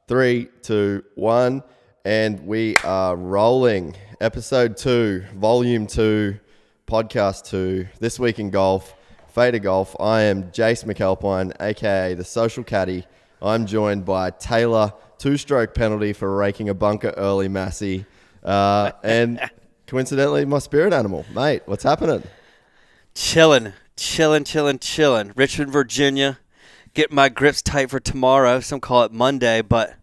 3, 2, 1, and we are rolling. Episode 2, Volume 2, Podcast 2, This Week in Golf, FADER Golf. I am Jace McAlpine, a.k.a. The Social Caddy. I'm joined by Taylor, two-stroke penalty for raking a bunker early, Massey, and coincidentally, my spirit animal. Mate, what's happening? Chilling. Richmond, Virginia. Getting my grips tight for tomorrow. Some call it Monday, but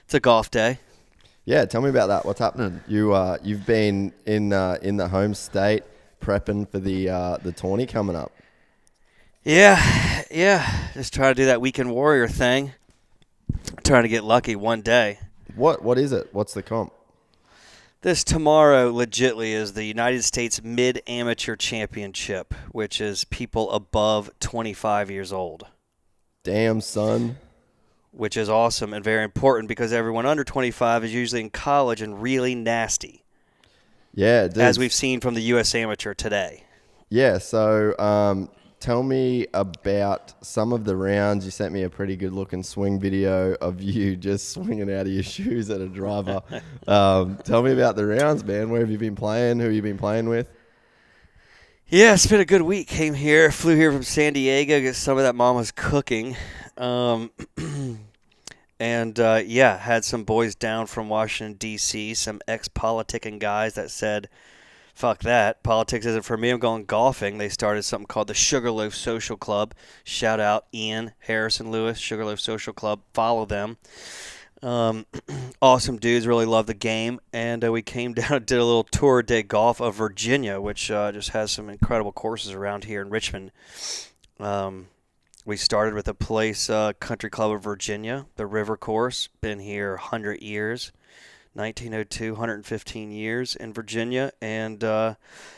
it's a golf day. Yeah, tell me about that. What's happening? You've been in the home state prepping for the tourney coming up. Yeah. Just trying to do that weekend warrior thing. Trying to get lucky one day. What is it? What's the comp? This tomorrow legitly is the United States Mid-Amateur Championship, which is people above 25 years old. Damn, son. Which is awesome and very important because everyone under 25 is usually in college and really nasty. Yeah, dude. As we've seen from the U.S. Amateur today. Yeah, so tell me about some of the rounds. You sent me a pretty good-looking swing video of you just swinging out of your shoes at a driver. Tell me about the rounds, man. Where have you been playing? Who have you been playing with? Yeah, it's been a good week. Flew here from San Diego, get some of that mama's cooking. Had some boys down from Washington, D.C., some ex-politicking guys that said, fuck that, politics isn't for me, I'm going golfing. They started something called the Sugarloaf Social Club. Shout out Ian, Harrison Lewis, Sugarloaf Social Club. Follow them. Awesome dudes, really love the game. And we came down and did a little tour de golf of Virginia, which just has some incredible courses around here in Richmond. We started with a place, Country Club of Virginia, the River Course. Been here 100 years. 1902, 115 years in Virginia, and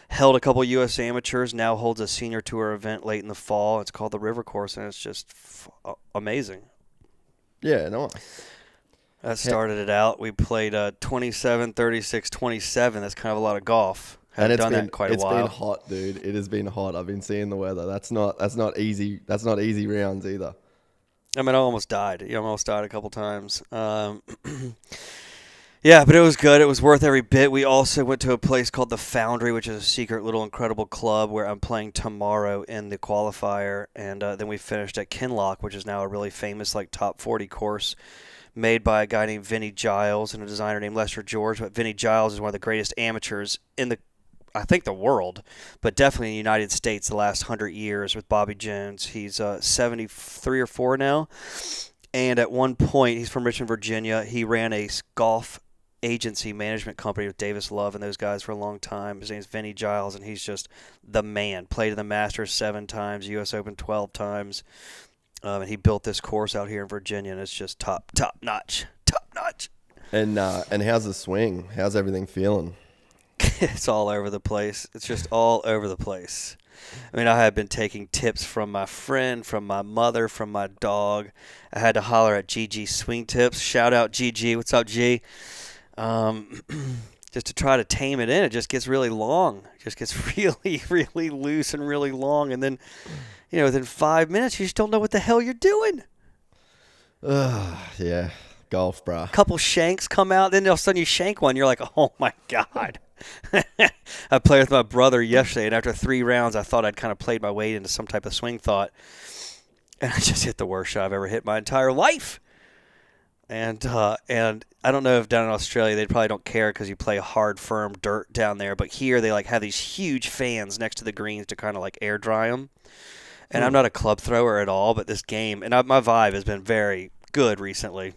held a couple U.S. amateurs, now holds a senior tour event late in the fall. It's called the River Course, and it's just amazing. Yeah, nice. That started it out. We played 27, 36, 27. That's kind of a lot of golf. Haven't done that in quite a while. It's been hot, dude. It has been hot. I've been seeing the weather. That's not easy. That's not easy rounds either. I mean, I almost died. I almost died a couple times. Yeah, but it was good. It was worth every bit. We also went to a place called the Foundry, which is a secret little incredible club where I'm playing tomorrow in the qualifier. And then we finished at Kinloch, which is now a really famous top 40 course made by a guy named Vinnie Giles and a designer named Lester George. But Vinnie Giles is one of the greatest amateurs in the world, but definitely in the United States the last 100 years with Bobby Jones. He's 73 or 4 now. And at one point, he's from Richmond, Virginia. He ran a golf agency management company with Davis Love and those guys for a long time. His name's Vinnie Giles, and he's just the man. Played in the Masters 7 times, U.S. Open 12 times. And he built this course out here in Virginia, and it's just top notch. And how's the swing? How's everything feeling? It's all over the place. It's just all over the place. I mean, I have been taking tips from my friend, from my mother, from my dog. I had to holler at GG Swing Tips. Shout out GG. What's up, G? Just to try to tame it in. It just gets really long. It just gets really, really loose and really long. And then, within 5 minutes, you just don't know what the hell you're doing. Yeah. Golf, brah. A couple shanks come out. Then all of a sudden you shank one. You're like, oh, my God. I played with my brother yesterday, and after 3 rounds, I thought I'd kind of played my way into some type of swing thought. And I just hit the worst shot I've ever hit my entire life. And I don't know if down in Australia they probably don't care because you play hard, firm dirt down there. But here they have these huge fans next to the greens to kind of air dry them. And I'm not a club thrower at all, but this game, and my vibe has been very good recently.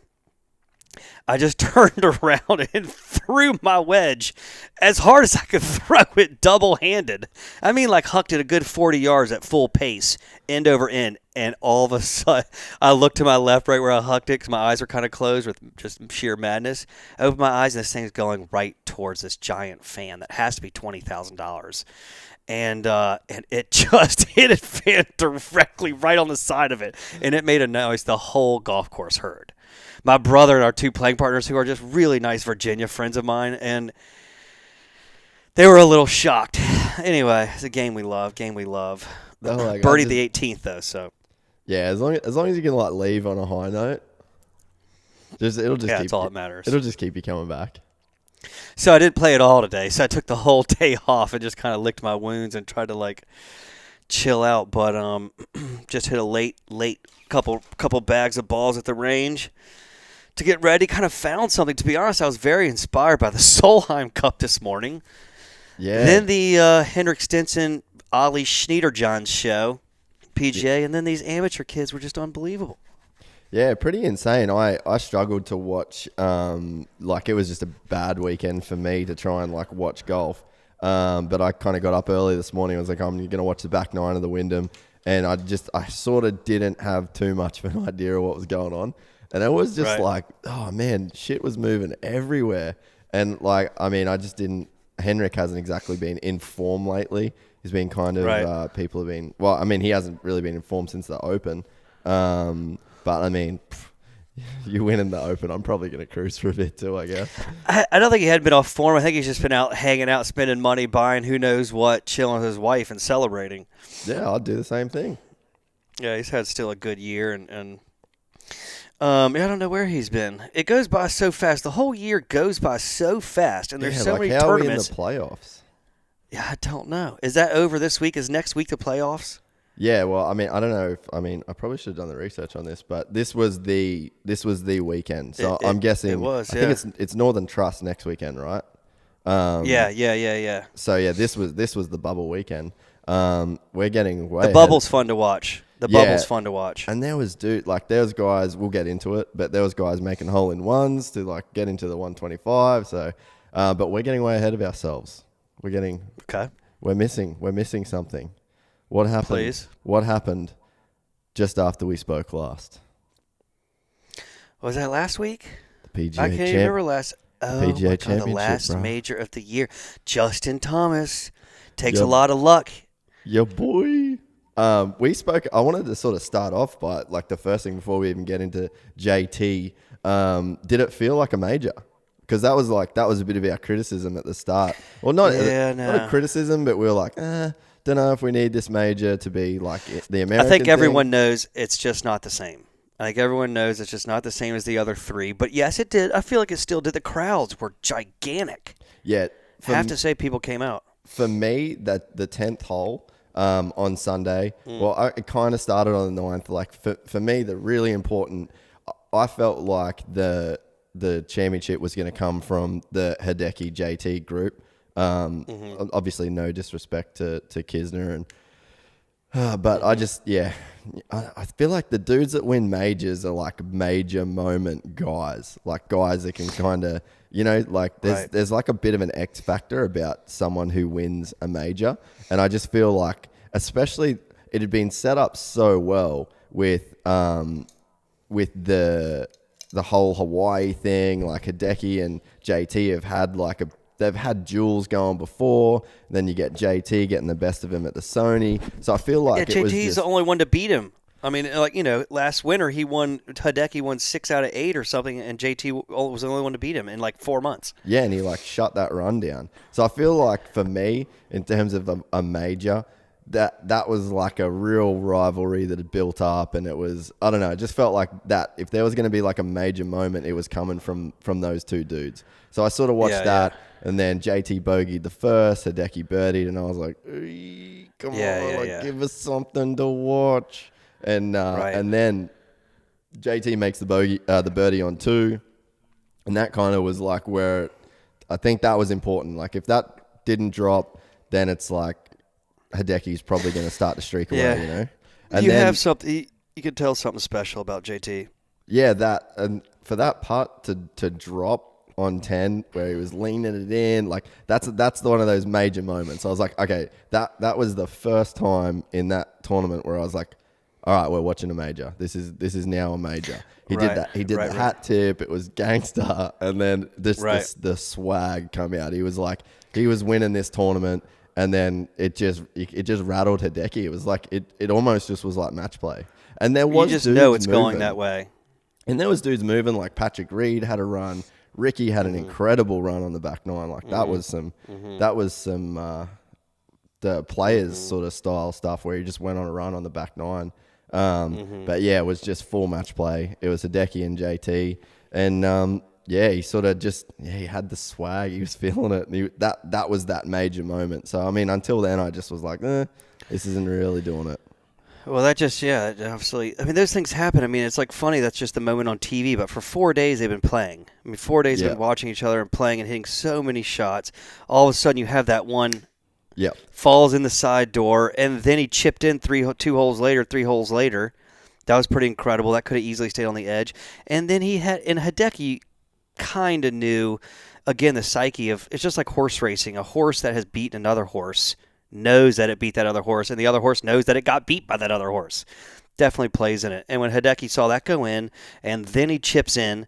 I just turned around and threw my wedge as hard as I could throw it double-handed. I mean, hucked it a good 40 yards at full pace, end over end. And all of a sudden, I looked to my left right where I hucked it because my eyes were kind of closed with just sheer madness. I opened my eyes, and this thing's going right towards this giant fan that has to be $20,000. And it just hit a fan directly right on the side of it. And it made a noise the whole golf course heard. My brother and our 2 playing partners, who are just really nice Virginia friends of mine, and they were a little shocked. Anyway, it's a game we love. Birdie the 18th, though, so. Yeah, as long as you can leave on a high note. It'll just Yeah, keep that's all that matters. It'll just keep you coming back. So I didn't play at all today. So I took the whole day off and just kind of licked my wounds and tried to like chill out. But just hit a late couple bags of balls at the range to get ready. Kind of found something. To be honest, I was very inspired by the Solheim Cup this morning. Yeah. Then the Henrik Stenson, Ollie Schneiderjohn show, PGA, and then these amateur kids were just unbelievable. Yeah, pretty insane. I struggled to watch, like it was just a bad weekend for me to try and like watch golf. But I kind of got up early this morning. I was like, I'm going to watch the back nine of the Wyndham. And I sort of didn't have too much of an idea of what was going on. And it was just like, oh man, shit was moving everywhere. And like, I mean, I just didn't, Henrik hasn't exactly been in form lately. He's been kind of, people have been, well, I mean, he hasn't really been in form since the Open. But I mean, you win in the Open, I'm probably going to cruise for a bit too, I guess. I don't think he had been off form. I think he's just been out hanging out, spending money, buying who knows what, chilling with his wife and celebrating. Yeah, I'd do the same thing. Yeah, he's had still a good year, and I don't know where he's been. It goes by so fast. The whole year goes by so fast, and there's so many how tournaments. Are we in the playoffs? Yeah, I don't know. Is that over this week? Is next week the playoffs? Yeah, well, I mean, I don't know I probably should have done the research on this, but this was the weekend. So I'm guessing it was. I think it's Northern Trust next weekend, right? Yeah. So yeah, this was the bubble weekend. We're getting way The bubble's fun to watch. Bubble's fun to watch. And there was guys, we'll get into it, but there was guys making hole-in-ones to like get into the 125. So, but we're getting way ahead of ourselves. We're missing something. What happened? Please. What happened just after we spoke last? Was that last week? The PGA I can't remember last. Oh, PGA my God, Championship, the last bro. major of the year. Justin Thomas takes a lot of luck. Your boy. We spoke. I wanted to sort of start off by like the first thing before we even get into JT. Did it feel like a major? Because that was a bit of our criticism at the start. Well, not a criticism, but we were like, don't know if we need this major to be like the American. I think everyone knows it's just not the same. I think everyone knows it's just not the same as the other three. But yes, it did. I feel like it still did. The crowds were gigantic. Yeah. I have to say people came out. For me, that the 10th hole on Sunday, well, it kind of started on the 9th. Like for me, the really important, I felt like the championship was going to come from the Hideki JT group. Obviously, no disrespect to Kisner, but I just I feel like the dudes that win majors are like major moment guys, like guys that can kind of like there's like a bit of an X factor about someone who wins a major, and I just feel like especially it had been set up so well with the whole Hawaii thing, like Hideki and JT have had they've had duels going before. Then you get JT getting the best of him at the Sony. So I feel like JT's the only one to beat him. I mean, like last winter Hideki won 6 out of 8 or something, and JT was the only one to beat him in like 4 months. Yeah, and he like shut that run down. So I feel like for me, in terms of a major, that was like a real rivalry that had built up, and it was, I don't know, it just felt like that if there was going to be like a major moment, it was coming from those two dudes. So I sort of watched that, and then JT bogeyed the first, Hideki birdied, and I was like, come on, give us something to watch. And and then JT makes the birdie on 2, and that kind of was like where I think that was important. Like if that didn't drop, then it's like Hideki's probably going to start to streak away, And you have something. You could tell something special about JT. Yeah, that, and for that putt to drop on 10 where he was leaning it in, like that's one of those major moments. I was like, okay, that was the first time in that tournament where I was like, all right, we're watching a major. This is now a major. He did that. He did the hat tip. It was gangster, and then the swag come out. He was like, he was winning this tournament. And then it just rattled Hideki. It was like it almost just was like match play. And there was you just dudes know it's moving. going that way. And there was dudes moving, like Patrick Reed had a run. Ricky had an incredible run on the back nine. Like that was some the players sort of style stuff where he just went on a run on the back nine. But yeah, it was just full match play. It was Hideki and JT. And yeah, he sort of he had the swag. He was feeling it. And that was that major moment. So, I mean, until then, I just was like, this isn't really doing it. Well, obviously. I mean, those things happen. I mean, it's like funny. That's just the moment on TV. But for 4 days, they've been playing. I mean, 4 days they've been watching each other and playing and hitting so many shots. All of a sudden, you have that one falls in the side door, and then he chipped in 3 holes later. That was pretty incredible. That could have easily stayed on the edge. And then Hideki kind of knew, again, the psyche of, it's just like horse racing. A horse that has beaten another horse knows that it beat that other horse, and the other horse knows that it got beat by that other horse. Definitely plays in it. And when Hideki saw that go in, and then he chips in,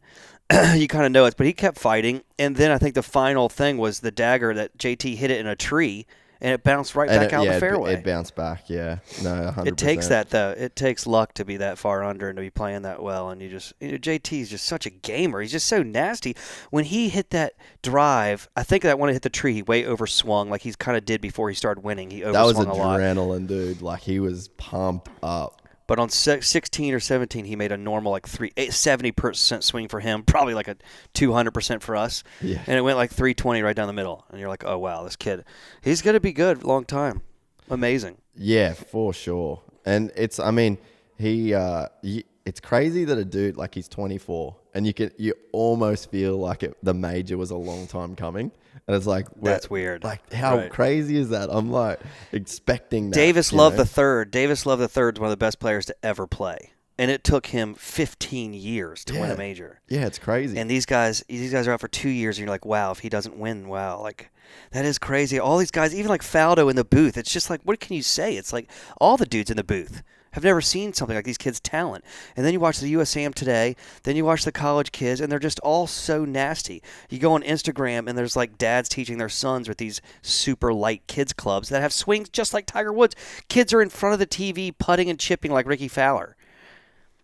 you kind of know it. But he kept fighting, and then I think the final thing was the dagger that JT hit it in a tree, and it bounced right back out the fairway. It bounced back, yeah. No, 100%. It takes that, though. It takes luck to be that far under and to be playing that well. And JT is just such a gamer. He's just so nasty. When he hit that drive, I think that when it hit the tree, he way overswung like he kind of did before he started winning. He overswung a lot. That was adrenaline, dude. Like, he was pumped up. But on 16 or 17, he made a normal 70% swing for him, probably like a 200% for us. Yeah. And it went like 320 right down the middle. And you're like, oh, wow, this kid, he's going to be good long time. Amazing. Yeah, for sure. And it's crazy that a dude, like, he's 24, and you almost feel like the major was a long time coming. And it's like, that's weird. Like, how crazy is that? I'm like expecting that. Davis Love the third. Davis Love the third is one of the best players to ever play, and it took him 15 years to win a major. Yeah, it's crazy. And these guys are out for 2 years, and you're like, wow, if he doesn't win, wow, like that is crazy. All these guys, even like Faldo in the booth, it's just like, what can you say? It's like all the dudes in the booth have never seen something like these kids' talent. And then you watch the USAM today, then you watch the college kids, and they're just all so nasty. You go on Instagram, and there's like dads teaching their sons with these super light kids clubs that have swings just like Tiger Woods. Kids are in front of the TV putting and chipping like Ricky Fowler.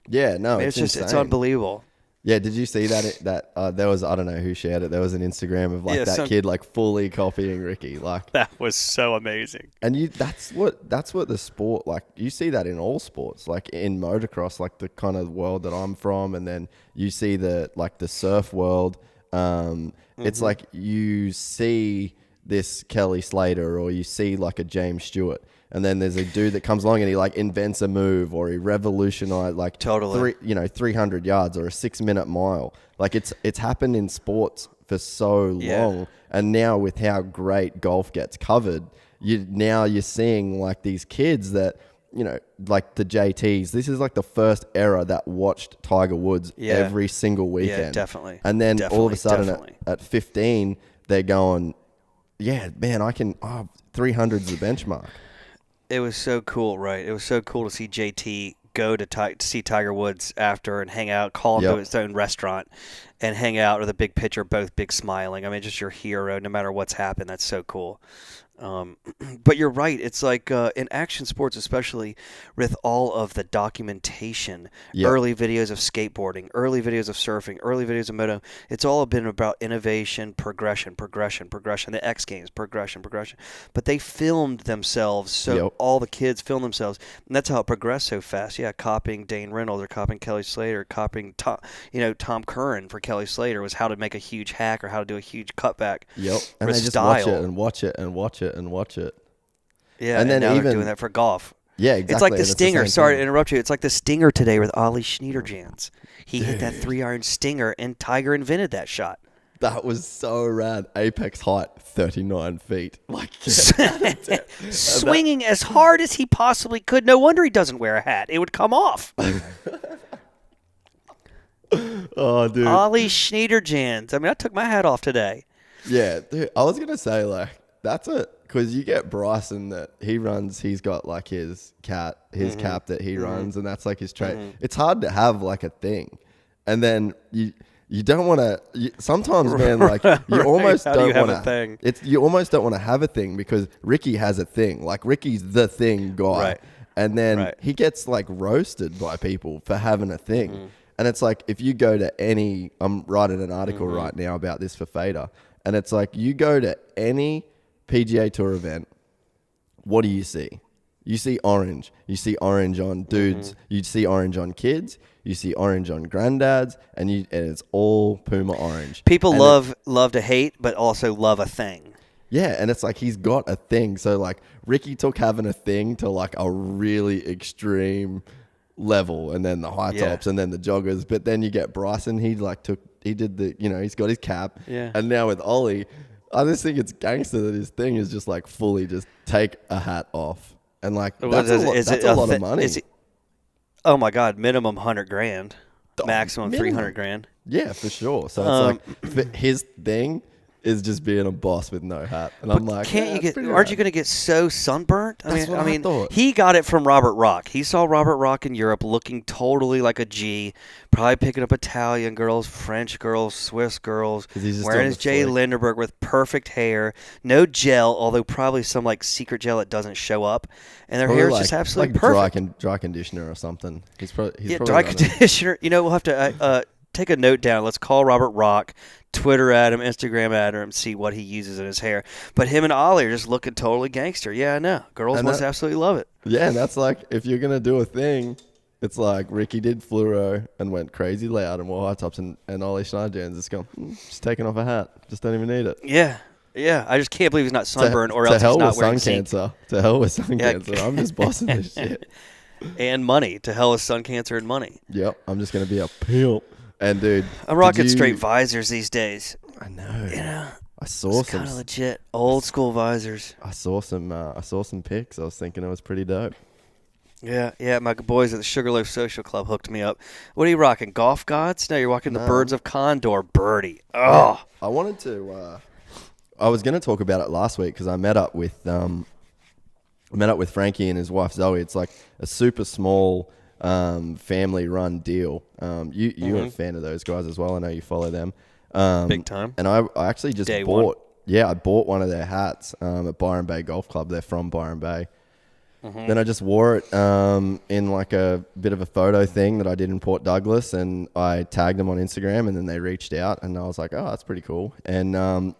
Yeah, no, I mean, it's unbelievable. Yeah, did you see that there was, I don't know who shared it, there was an Instagram of that kid like fully copying Ricky, like that was so amazing. And that's what the sport, like, you see that in all sports, like in motocross, like the kind of world that I'm from, and then you see the surf world. It's like you see this Kelly Slater, or you see like a James Stewart, and then there's a dude that comes along and he like invents a move, or he revolutionized like 300 yards or a 6-minute mile. Like it's happened in sports for so long, and now with how great golf gets covered, you're seeing like these kids that, like the JTs. This is like the first era that watched Tiger Woods every single weekend. Yeah, definitely. And then all of a sudden at 15, they're going, yeah, man, 300's the benchmark. It was so cool, right? It was so cool to see JT go to see Tiger Woods after and hang out, call him to his own restaurant and hang out with a big picture, both big smiling. I mean, just your hero, no matter what's happened. That's so cool. But you're right. It's like in action sports, especially with all of the documentation, early videos of skateboarding, early videos of surfing, early videos of moto. It's all been about innovation, progression. The X Games, progression. But they filmed themselves, so all the kids filmed themselves, and that's how it progressed so fast. Yeah, copying Dane Reynolds or copying Kelly Slater, copying Tom Curran for Kelly Slater was how to make a huge hack or how to do a huge cutback. And they just watch it and watch it and watch it and watch it. Yeah, and then now they're doing that for golf. Yeah, exactly. It's like the stinger. Sorry to interrupt you. It's like the stinger today with Ollie Schneiderjans. He hit that 3-iron stinger, and Tiger invented that shot. That was so rad. Apex height, 39 feet. Like, swinging as hard as he possibly could. No wonder he doesn't wear a hat. It would come off. Oh, dude. Ollie Schneiderjans. I mean, I took my hat off today. Yeah, dude. I was gonna say, like, that's because you get Bryson that he runs. He's got like his cap that he runs, and that's like his trait. It's hard to have like a thing, and then you don't want to. Sometimes, man, like you almost don't want to. You almost don't want to have a thing because Ricky has a thing. Like Ricky's the thing guy, right. And then he gets like roasted by people for having a thing. And it's like if you go to any, I'm writing an article right now about this for FADER, and it's like you go to any PGA Tour event, what do you see? You see orange. You see orange on dudes. You see orange on kids. You see orange on granddads, and it's all Puma orange. People And love to hate, but also love a thing. yeah, and it's like he's got a thing. So like Ricky took having a thing to like a really extreme level, and then the high tops, and then the joggers. But then you get Bryson. He did the, he's got his cap. Yeah. And now with Ollie, I just think it's gangster that his thing is just like fully just take a hat off, and like that's a lot of money. Oh my God, minimum $100,000, maximum $300,000. Yeah, for sure. So it's like his thing is just being a boss with no hat, and I'm like, aren't you going to get so sunburnt? I mean, thought. He got it from Robert Rock. He saw Robert Rock in Europe looking totally like a G, probably picking up Italian girls, French girls, Swiss girls, wearing his Jay Linderberg with perfect hair, no gel, although probably some like secret gel that doesn't show up, and their hair is just absolutely perfect. Dry conditioner or something. He's probably dry conditioner. We'll have to take a note down. Let's call Robert Rock, Twitter at him, Instagram at him, see what he uses in his hair. But him and Ollie are just looking totally gangster. Yeah, I know. Girls must absolutely love it. Yeah, and that's like, if you're going to do a thing, it's like Ricky did fluoro and went crazy loud and wore high tops, and Ollie Schneider's just gone, just taking off a hat. Just don't even need it. Yeah. Yeah, I just can't believe he's not sunburned or else he's not wearing sun cancer. To hell with sun cancer. I'm just bossing this shit. And money. To hell with sun cancer and money. Yep, I'm just going to be a pimp. And dude, I'm rocking straight visors these days. I know. I saw some kind of legit old school visors. I saw some pics. I was thinking it was pretty dope. Yeah. My boys at the Sugarloaf Social Club hooked me up. What are you rocking? Golf Gods? No, you're rocking the Birds of Condor Birdie. Oh, yeah, I wanted to. I was going to talk about it last week because I met up with Frankie and his wife Zoe. It's like a super small family-run deal. You are a fan of those guys as well. I know you follow them. Big time. And I actually just bought one of their hats at Byron Bay Golf Club. They're from Byron Bay. Then I just wore it in like a bit of a photo thing that I did in Port Douglas, and I tagged them on Instagram, and then they reached out, and I was like, oh, that's pretty cool. And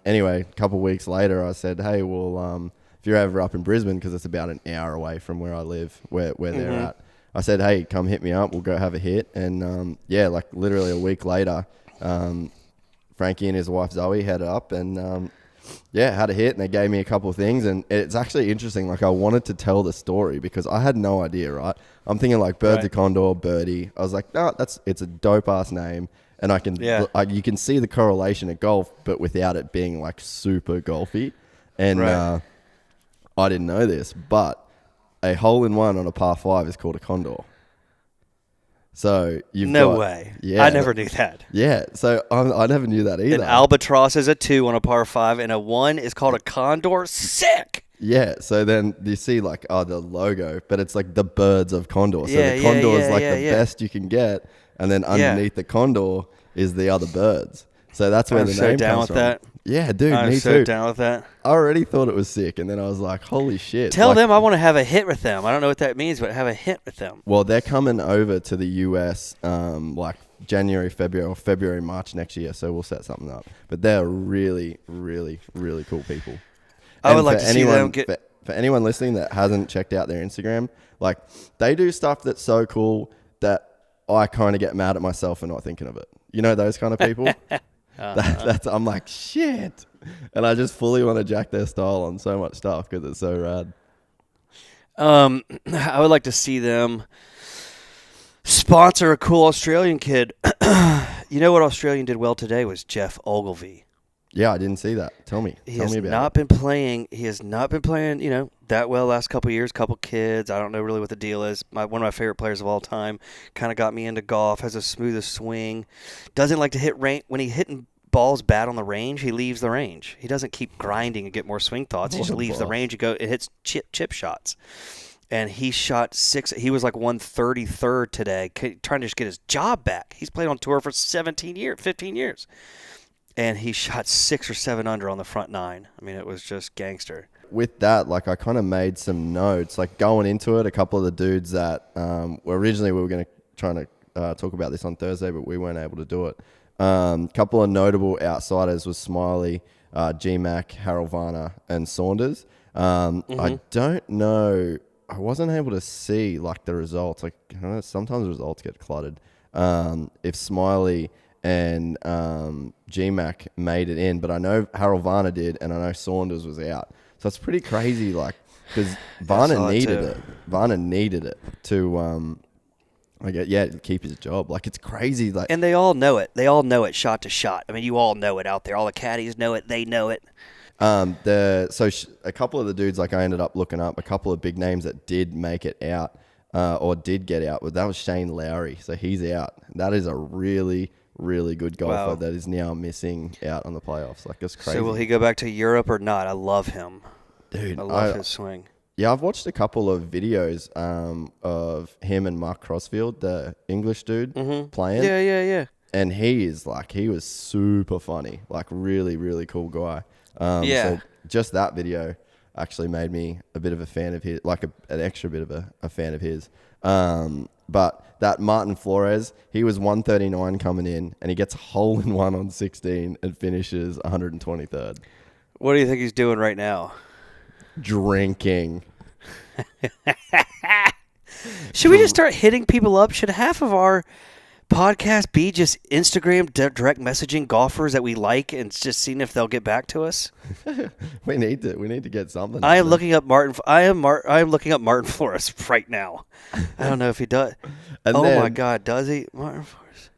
anyway, a couple of weeks later, I said, hey, well, if you're ever up in Brisbane, because it's about an hour away from where I live, where they're at, I said, hey, come hit me up. We'll go have a hit. And like literally a week later, Frankie and his wife Zoe headed up and had a hit, and they gave me a couple of things. And it's actually interesting. Like, I wanted to tell the story because I had no idea, right? I'm thinking like Birds of Condor, Birdie. I was like, no, it's a dope ass name. And you can see the correlation at golf, but without it being like super golfy. And I didn't know this, but a hole-in-one on a par 5 is called a condor. So No way. Yeah, I never knew that. Yeah, so I never knew that either. An albatross is a 2 on a par 5, and a 1 is called a condor. Sick! Yeah, so then you see like the logo, but it's like the Birds of Condor. So the condor is like the best you can get, and then underneath the condor is the other birds. So that's where the name comes from. That. Yeah, dude, me too. I'm so down with that. I already thought it was sick, and then I was like, holy shit. Tell them I want to have a hit with them. I don't know what that means, but have a hit with them. Well, they're coming over to the US like January, February, or February, March next year, so we'll set something up. But they're really, really, really cool people. I would like to see them get... For anyone listening that hasn't checked out their Instagram, like, they do stuff that's so cool that I kind of get mad at myself for not thinking of it. You know those kind of people? I'm like, shit. And I just fully want to jack their style on so much stuff because it's so rad. I would like to see them sponsor a cool Australian kid. You know what Australian did well today was Jeff Ogilvy. Yeah, I didn't see that. Tell me about it. He has not been playing, that well last couple of years. Couple kids. I don't know really what the deal is. One of my favorite players of all time. Kind of got me into golf. Has a smoothest swing. Doesn't like to hit range. When he's hitting balls bad on the range, he leaves the range. He doesn't keep grinding and get more swing thoughts. He just leaves the range and it hits chip shots. And he shot 6. He was like 133rd today, trying to just get his job back. He's played on tour for 15 years. And he shot 6 or 7 under on the front 9. I mean, it was just gangster. With that, like, I kind of made some notes. Like, going into it, a couple of the dudes that originally we were going to try to talk about this on Thursday, but we weren't able to do it. Couple of notable outsiders was Smiley, G-Mac, Harold Varner, and Saunders. I don't know I wasn't able to see like the results. Like I don't know, sometimes results get cluttered. If Smiley and GMAC made it in, but I know Harold Varner did, and I know Saunders was out. So it's pretty crazy, like because Varner needed it. Varner needed it to keep his job. Like it's crazy. Like, and they all know it. They all know it shot to shot. I mean, you all know it out there. All the caddies know it. They know it. A couple of the dudes, like I ended up looking up a couple of big names that did make it out or did get out. But that was Shane Lowry, so he's out. That is a really, really good golfer that is now missing out on the playoffs. Like it's crazy. So will he go back to Europe or not? I love him, dude. I love his swing. Yeah, I've watched a couple of videos of him and Mark Crossfield, the English dude, playing. Yeah. And he was super funny, like really, really cool guy. So just that video actually made me a bit of a fan of his, like an extra bit of a fan of his. But that Martin Flores, he was 139 coming in, and he gets a hole in one on 16 and finishes 123rd. What do you think he's doing right now? Drinking. Should we just start hitting people up? Should half of our podcast be just Instagram direct messaging golfers that we like and just seeing if they'll get back to us? We need to get something. I am looking up Martin. I am looking up Martin Flores right now. I don't know if he does. My God, does he, Martin Flores?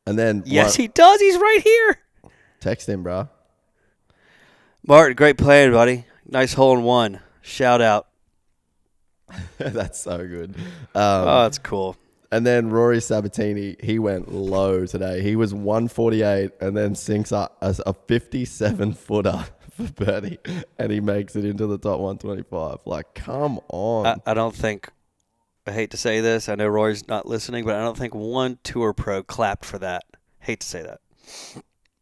And then yes, he does. He's right here. Text him, bro. Martin, great playing, buddy. Nice hole in one. Shout out. That's so good. That's cool. And then Rory Sabatini, he went low today. He was 148 and then sinks up as a 57-footer for birdie, and he makes it into the top 125. Like, come on. I don't think, I hate to say this, I know Rory's not listening, but I don't think one tour pro clapped for that. Hate to say that.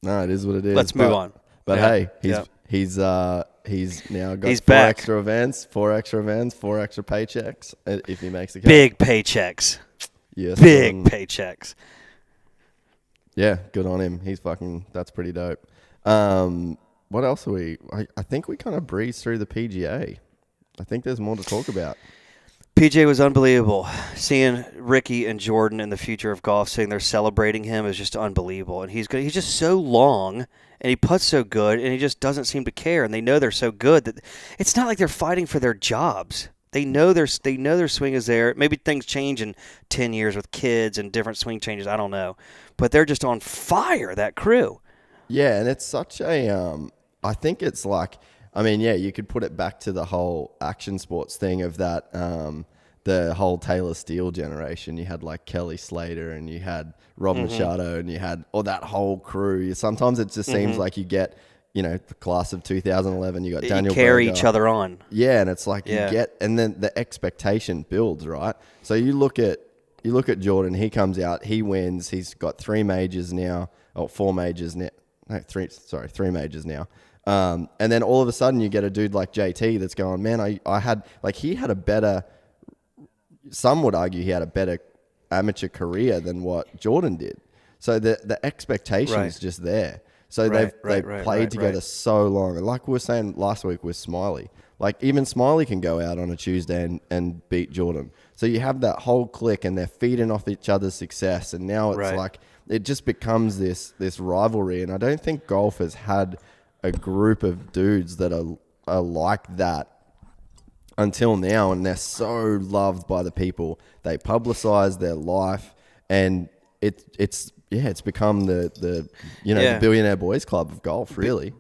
No, it is what it is. Let's move on. But hey, he's now got four extra events, 4 extra paychecks if he makes a cut. Big paychecks. Yes, big paychecks. Yeah, good on him. That's pretty dope. What else are we? I think we kind of breezed through the PGA. I think there's more to talk about. PGA was unbelievable. Seeing Ricky and Jordan in the future of golf, sitting there celebrating him is just unbelievable. And he's just so long, and he putts so good, and he just doesn't seem to care. And they know they're so good that it's not like they're fighting for their jobs. They know their swing is there. Maybe things change in 10 years with kids and different swing changes. I don't know. But they're just on fire, that crew. Yeah, and it's such a I think it's like, I mean, yeah, you could put it back to the whole action sports thing of that, the whole Taylor Steele generation. You had like Kelly Slater and you had Rob Machado and you had that whole crew. Sometimes it just seems like you get, the class of 2011, you got Daniel carry Berger. Each other on. Yeah, and it's like you get, and then the expectation builds, right? So you look at Jordan, he comes out, he wins, he's got 3 majors now, or 4 majors now. No, 3 majors now. And then all of a sudden you get a dude like JT that's going, man, I had, like, he had a better, some would argue he had a better amateur career than what Jordan did. So the expectation is just there. So they've played together so long. And like we were saying last week with Smiley, like even Smiley can go out on a Tuesday and beat Jordan. So you have that whole clique and they're feeding off each other's success. And now it's like, it just becomes this rivalry. And I don't think golf has had a group of dudes that are like that until now. And they're so loved by the people. They publicize their life, and it's become the billionaire boys club of golf, really.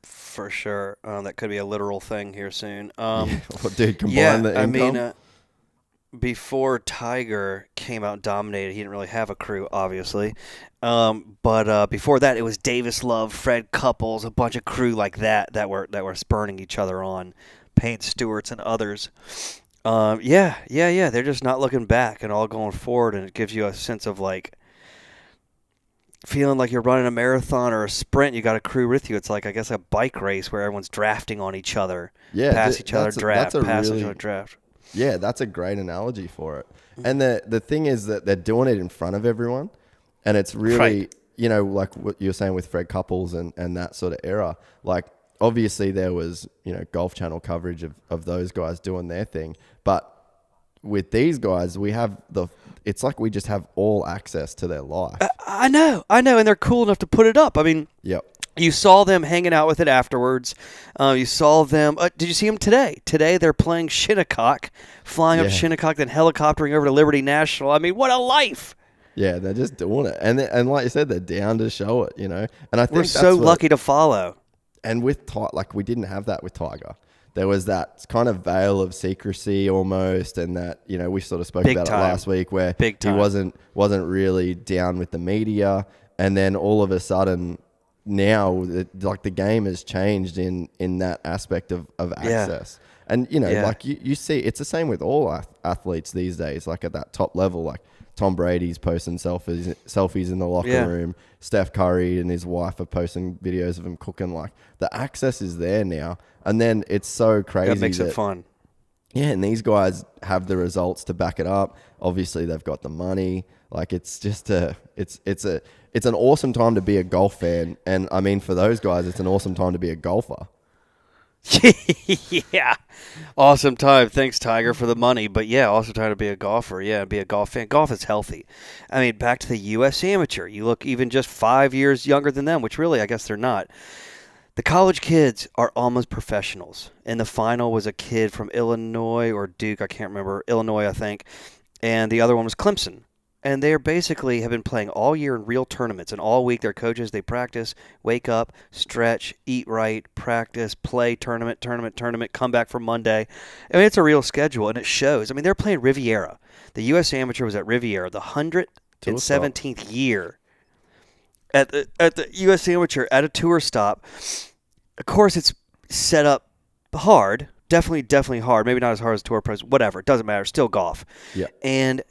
For sure. That could be a literal thing here soon. Dude, combine the income. I mean, before Tiger came out and dominated, he didn't really have a crew, obviously. But before that, it was Davis Love, Fred Couples, a bunch of crew like that were spurning each other on, Payne Stewart's and others. They're just not looking back and all going forward, and it gives you a sense of like feeling like you're running a marathon or a sprint. You got a crew with you. It's like, I guess, a bike race where everyone's drafting on each other. Yeah, pass each other, draft. Yeah, that's a great analogy for it. And the thing is that they're doing it in front of everyone, and it's really, like what you're saying with Fred Couples and that sort of era. Like, obviously there was, Golf Channel coverage of those guys doing their thing, but with these guys, it's like we just have all access to their life. I know, and they're cool enough to put it up. I mean, Yep. you saw them hanging out with it afterwards. You saw them. Did you see them today? Today they're playing Shinnecock, flying up to Shinnecock, then helicoptering over to Liberty National. I mean, what a life! Yeah, they're just doing it, and like you said, they're down to show it. And I think we're so lucky to follow. And with we didn't have that with Tiger. There was that kind of veil of secrecy almost, and that we sort of spoke about it last week, where he wasn't really down with the media, and then all of a sudden now the game has changed in that aspect of access. And like you see, it's the same with all athletes these days. Like at that top level, like Tom Brady's posting selfies in the locker room. Steph Curry and his wife are posting videos of him cooking. Like the access is there now, and then it's so crazy. That makes it fun. Yeah, and these guys have the results to back it up. Obviously, they've got the money. Like it's just it's an awesome time to be a golf fan, and I mean for those guys, it's an awesome time to be a golfer. Yeah, awesome time. Thanks, Tiger, for the money. But yeah, awesome time to be a golfer. Yeah, be a golf fan. Golf is healthy. I mean, back to the U.S. Amateur. You look even just 5 years younger than them, which really I guess they're not. The college kids are almost professionals. And the final was a kid from Illinois or Duke. I can't remember. Illinois, I think. And the other one was Clemson. And they basically have been playing all year in real tournaments. And all week, their coaches, they practice, wake up, stretch, eat right, practice, play, tournament, come back for Monday. I mean, it's a real schedule, and it shows. I mean, they're playing Riviera. The U.S. Amateur was at Riviera, the 117th year at the U.S. Amateur at a tour stop. Of course, it's set up hard. Definitely hard. Maybe not as hard as Tour Pros. Whatever. It doesn't matter. Still golf. Yeah. And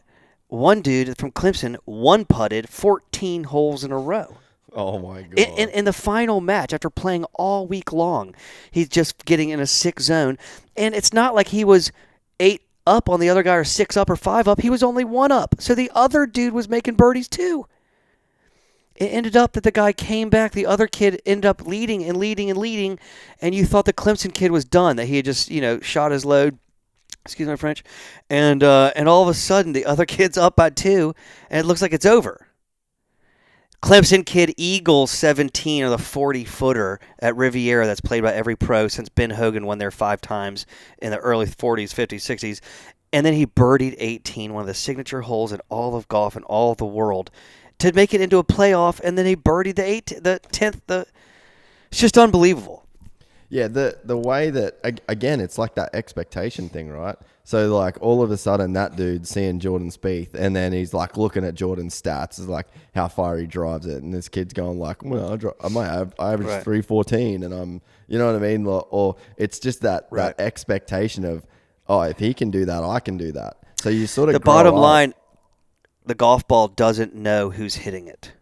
one dude from Clemson one-putted 14 holes in a row. Oh, my God. In the final match, after playing all week long, he's just getting in a 6 zone. And it's not like he was 8 up on the other guy or 6 up or 5 up. He was only 1 up. So the other dude was making birdies too. It ended up that the guy came back. The other kid ended up leading. And you thought the Clemson kid was done, that he had just, shot his load. Excuse my French. And all of a sudden, the other kid's up by 2, and it looks like it's over. Clemson kid eagles 17 or the 40-footer at Riviera that's played by every pro since Ben Hogan won there 5 times in the early 40s, 50s, 60s. And then he birdied 18, one of the signature holes in all of golf and all of the world, to make it into a playoff, and then he birdied the 10th. It's just unbelievable. Yeah, the way that, again, it's like that expectation thing, right? So, like, all of a sudden, that dude's seeing Jordan Spieth, and then he's, like, looking at Jordan's stats, is like, how far he drives it, and this kid's going, like, well, I average 314, and I'm, you know what I mean? Or it's just that expectation of, oh, if he can do that, I can do that. So you sort of the bottom line, the golf ball doesn't know who's hitting it.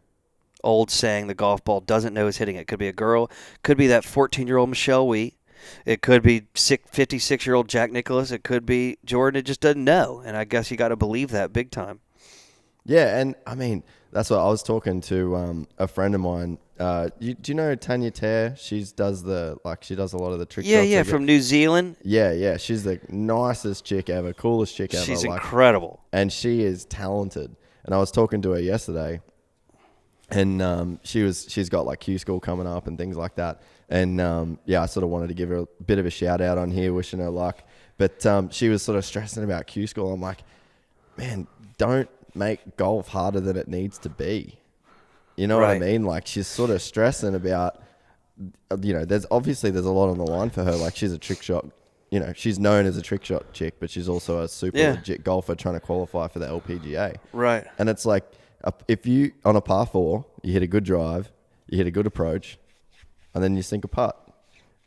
Old saying, the golf ball doesn't know who's hitting it. Could be a girl, could be that 14-year-old Michelle Wee. It could be 56-year-old Jack Nicklaus. It could be Jordan. It just doesn't know. And I guess you got to believe that big time. Yeah, and I mean, that's what I was talking to a friend of mine. Do you know T.W.I.G? She does a lot of the trick shots. Yeah, from New Zealand. Yeah. She's the nicest chick ever, coolest chick ever. She's incredible. And she is talented. And I was talking to her yesterday. And she's got like Q School coming up and things like that. And I sort of wanted to give her a bit of a shout out on here, wishing her luck. But she was sort of stressing about Q School. I'm like, man, don't make golf harder than it needs to be. You know what I mean? Like, she's sort of stressing about, there's a lot on the line for her. Like, she's a trick shot. She's known as a trick shot chick, but she's also a super legit golfer trying to qualify for the LPGA. Right. And it's like, if you, on a par 4, you hit a good drive, you hit a good approach, and then you sink a putt.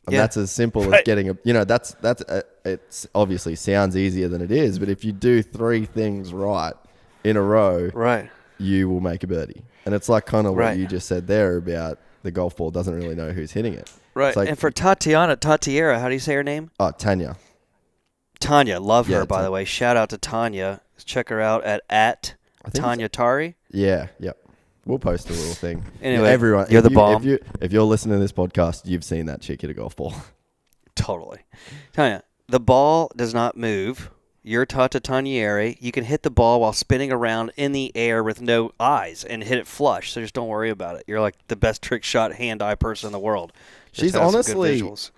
And that's as simple as getting it's obviously sounds easier than it is, but if you do 3 things right in a row, you will make a birdie. And it's like kind of what you just said there about the golf ball doesn't really know who's hitting it. Right. Like, and for Tatiera, how do you say her name? Tanya. Tanya, love her, by the way. Shout out to Tanya. Check her out at Tanya Tari. Yeah, yep. We'll post a little thing. Anyway, everyone, you're the bomb. If you're listening to this podcast, you've seen that chick hit a golf ball. Totally. Tanya, the ball does not move. You're Tata Tanieri. You can hit the ball while spinning around in the air with no eyes and hit it flush. So just don't worry about it. You're like the best trick shot hand-eye person in the world. Just She's has some good honestly, visuals.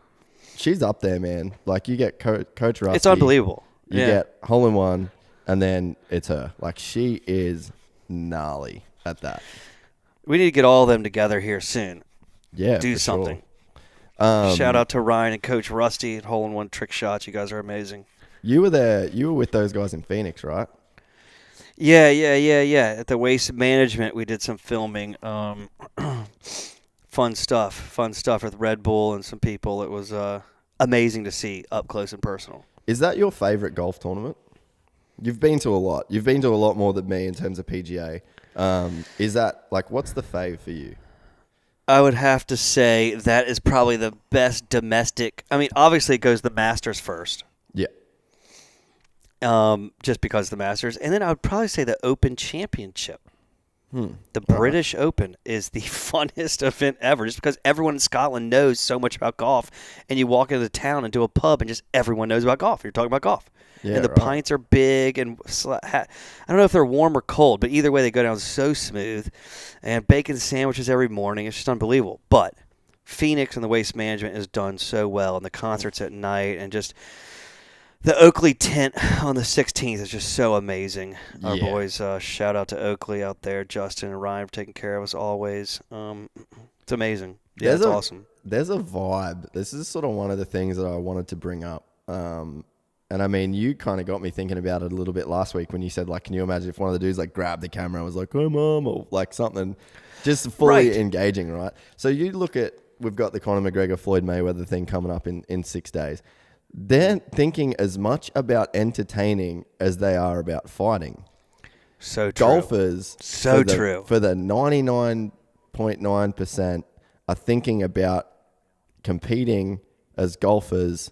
she's up there, man. Like you get Coach Rusty. It's unbelievable. You get hole-in-one, and then it's her. Like she is gnarly at that. We need to get all of them together here soon. Yeah, Do for something. Sure. Shout out to Ryan and Coach Rusty at hole-in-one trick shots. You guys are amazing. You were there. You were with those guys in Phoenix, right? Yeah. At the Waste Management, we did some filming. Fun stuff with Red Bull and some people. It was amazing to see up close and personal. Is that your favorite golf tournament? You've been to a lot. You've been to a lot more than me in terms of PGA. Is that, like, what's the fave for you? I would have to say that is probably the best domestic. I mean, obviously it goes the Masters first. Yeah. Just because of the Masters. And then I would probably say the Open Championship. The British Open is the funnest event ever, just because everyone in Scotland knows so much about golf, and you walk into town and do a pub, and just everyone knows about golf. You're talking about golf. Yeah, and the pints are big, and I don't know if they're warm or cold, but either way they go down so smooth. And bacon sandwiches every morning. It's just unbelievable. But Phoenix and the Waste Management is done so well, and the concerts at night, and just the Oakley tent on the 16th is just so amazing. Our boys, shout out to Oakley out there. Justin and Ryan for taking care of us always. It's amazing. Yeah, it's awesome. There's a vibe. This is sort of one of the things that I wanted to bring up. And I mean, you kind of got me thinking about it a little bit last week when you said, like, can you imagine if one of the dudes like grabbed the camera and was like, "Hey, Mom," or like something, just fully engaging, right? So you look at, we've got the Conor McGregor Floyd Mayweather thing coming up in 6 days. They're thinking as much about entertaining as they are about fighting. So true. Golfers, so true. For the 99.9% are thinking about competing as golfers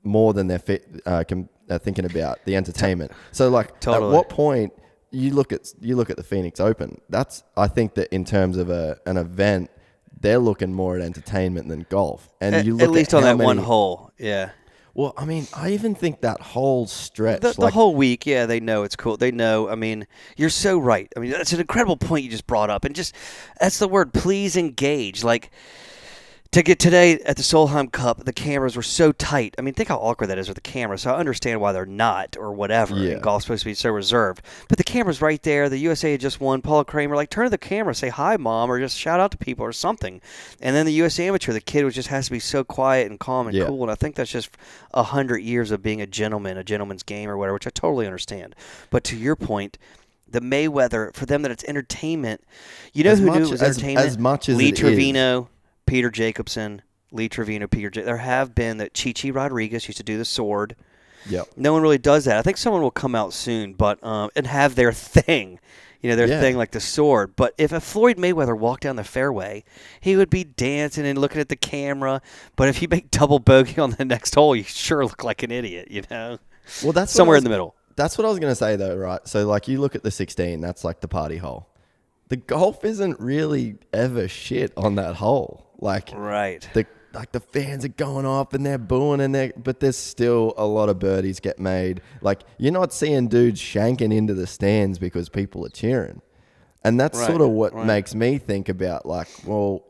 more than they're thinking about the entertainment. So, like, totally. At what point you look at the Phoenix Open? That's, I think that in terms of an event, they're looking more at entertainment than golf. And you look at least on that one hole, yeah. Well, I mean, I even think that whole stretch, the whole week, yeah, they know it's cool. They know. I mean, you're so right. I mean, that's an incredible point you just brought up, and just that's the word. Please engage. Like, to get today at the Solheim Cup, the cameras were so tight. I mean, think how awkward that is with the camera. So I understand why they're not or whatever. Yeah. And golf's supposed to be so reserved. But the camera's right there. The USA had just won. Paula Kramer, like, turn to the camera, say hi, Mom, or just shout out to people or something. And then the US Amateur, the kid just has to be so quiet and calm and cool. And I think that's just 100 years of being a gentleman, a gentleman's game or whatever, which I totally understand. But to your point, the Mayweather, for them that it's entertainment. You know who knew it was entertainment? As much as Lee it Trevino. Peter Jacobson, Lee Trevino, There have been that Chi Rodriguez used to do the sword. Yep. No one really does that. I think someone will come out soon, but and have their thing, their thing like the sword. But if a Floyd Mayweather walked down the fairway, he would be dancing and looking at the camera. But if you make double bogey on the next hole, you sure look like an idiot, Well, that's somewhere in the middle. That's what I was going to say, though, right? So, like, you look at the 16, that's like the party hole. The golf isn't really ever shit on that hole. Like, right. The fans are going off and they're booing but there's still a lot of birdies get made. Like, you're not seeing dudes shanking into the stands because people are cheering. And that's sort of what makes me think about, like, well,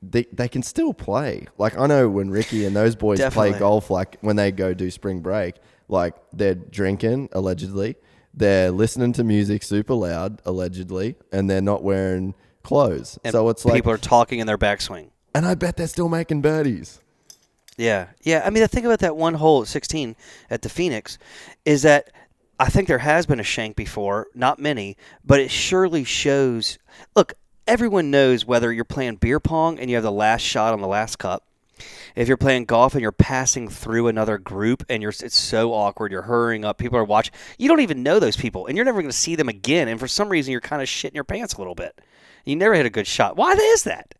they can still play. Like, I know when Ricky and those boys play golf, like when they go do spring break, like they're drinking, allegedly. They're listening to music super loud, allegedly, and they're not wearing clothes. And so it's like people are talking in their backswing. And I bet they're still making birdies. Yeah. I mean, the thing about that one hole at 16 at the Phoenix is that I think there has been a shank before, not many, but it surely shows. Look, everyone knows whether you're playing beer pong and you have the last shot on the last cup. If you're playing golf and you're passing through another group and it's so awkward, you're hurrying up, people are watching. You don't even know those people, and you're never going to see them again. And for some reason, you're kind of shitting your pants a little bit. You never hit a good shot. Why is that?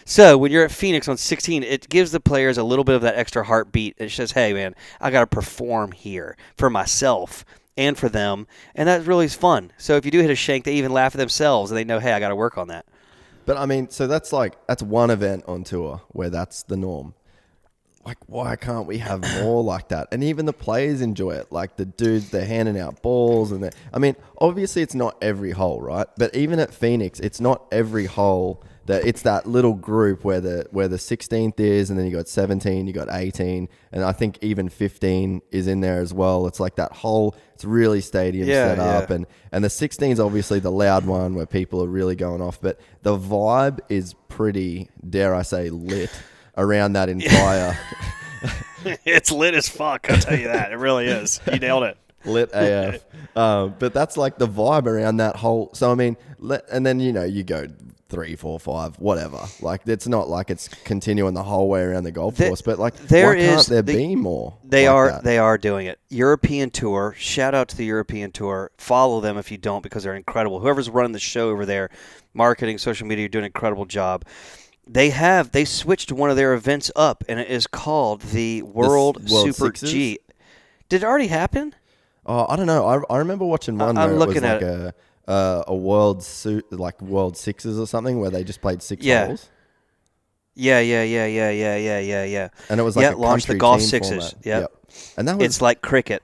So when you're at Phoenix on 16, it gives the players a little bit of that extra heartbeat. It says, hey, man, I got to perform here for myself and for them, and that really is fun. So if you do hit a shank, they even laugh at themselves, and they know, hey, I got to work on that. But, I mean, so that's one event on tour where that's the norm. like, why can't we have more like that? And even the players enjoy it. Like the dudes, they're handing out balls, and I mean, obviously it's not every hole, right? But even at Phoenix, it's not every hole. It's that little group where the 16th is, and then you got 17, you got 18, and I think even 15 is in there as well. It's like that whole, it's really stadium set up, and the 16 is obviously the loud one where people are really going off, but the vibe is pretty, dare I say, lit around that entire. It's lit as fuck, I'll tell you that. It really is. You nailed it. Lit AF. But that's like the vibe around that whole. So, I mean, and then, you go 3, 4, 5, whatever. Like, it's not like it's continuing the whole way around the golf course, but like, why can't there be more? They are doing it. European Tour. Shout out to the European Tour. Follow them if you don't, because they're incredible. Whoever's running the show over there, marketing, social media, doing an incredible job. They switched one of their events up, and it is called the World Super Sixes? G. Did it already happen? Oh, I don't know. I remember watching one where it was like a World Sixes or something where they just played 6 holes. Yeah. And it was like a launched the country golf team sixes. format. Yep. And that was, it's like cricket.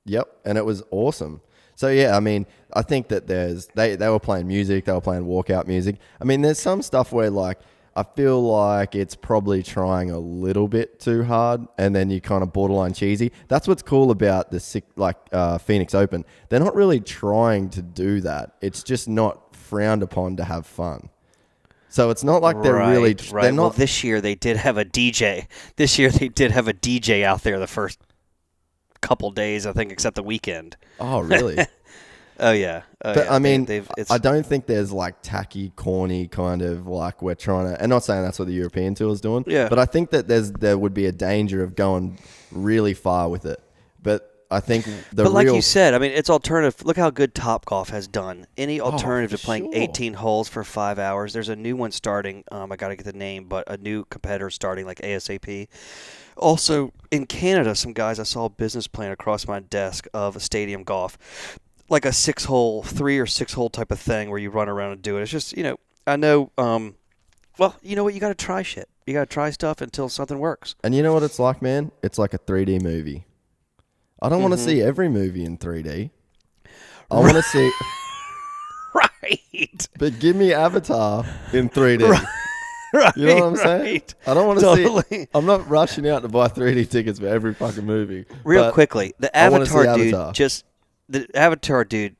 Yep, and it was awesome. So yeah, I mean, I think that they were playing music, they were playing walkout music. I mean, there's some stuff where like I feel like it's probably trying a little bit too hard, and then you kind of borderline cheesy. That's what's cool about the Phoenix Open. They're not really trying to do that. It's just not frowned upon to have fun. So it's not like they're really. Right. They're not, well, this year they did have a DJ. This year they did have a DJ out there the first couple days, I think, except the weekend. Oh, really? Oh, yeah. But, I mean, I don't think there's, like, tacky, corny kind of, like, we're trying to... And not saying that's what the European Tour is doing. Yeah. But I think that there would be a danger of going really far with it. But I think But like you said, I mean, it's alternative. Look how good Topgolf has done. Any alternative to playing sure. 18 holes for 5 hours. There's a new one starting. I got to get the name, but a new competitor starting, like ASAP. Also, in Canada, some guys, I saw a business plan across my desk of a stadium golf. Like a 6-hole, 3 or 6-hole type of thing where you run around and do it. It's just, I know, well, you know what? You got to try shit. You got to try stuff until something works. And you know what it's like, man? It's like a 3D movie. I don't want to see every movie in 3D. I want to see... Right. But give me Avatar in 3D. Right. You know what I'm saying? I don't want to Totally. see... I'm not rushing out to buy 3D tickets for every fucking movie. Real quickly, the Avatar dude Avatar. The Avatar dude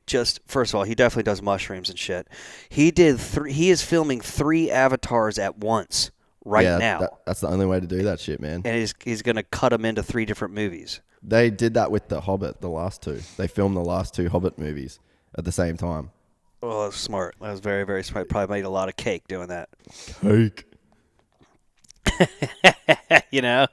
first of all, he definitely does mushrooms and shit. He is filming 3 avatars at once now. That's the only way to do that shit, man. And he's going to cut them into 3 different movies. They did that with The Hobbit, the last 2. They filmed the last 2 Hobbit movies at the same time. Oh, that's smart. That was very, very smart. Probably made a lot of cake doing that. Cake. Yeah,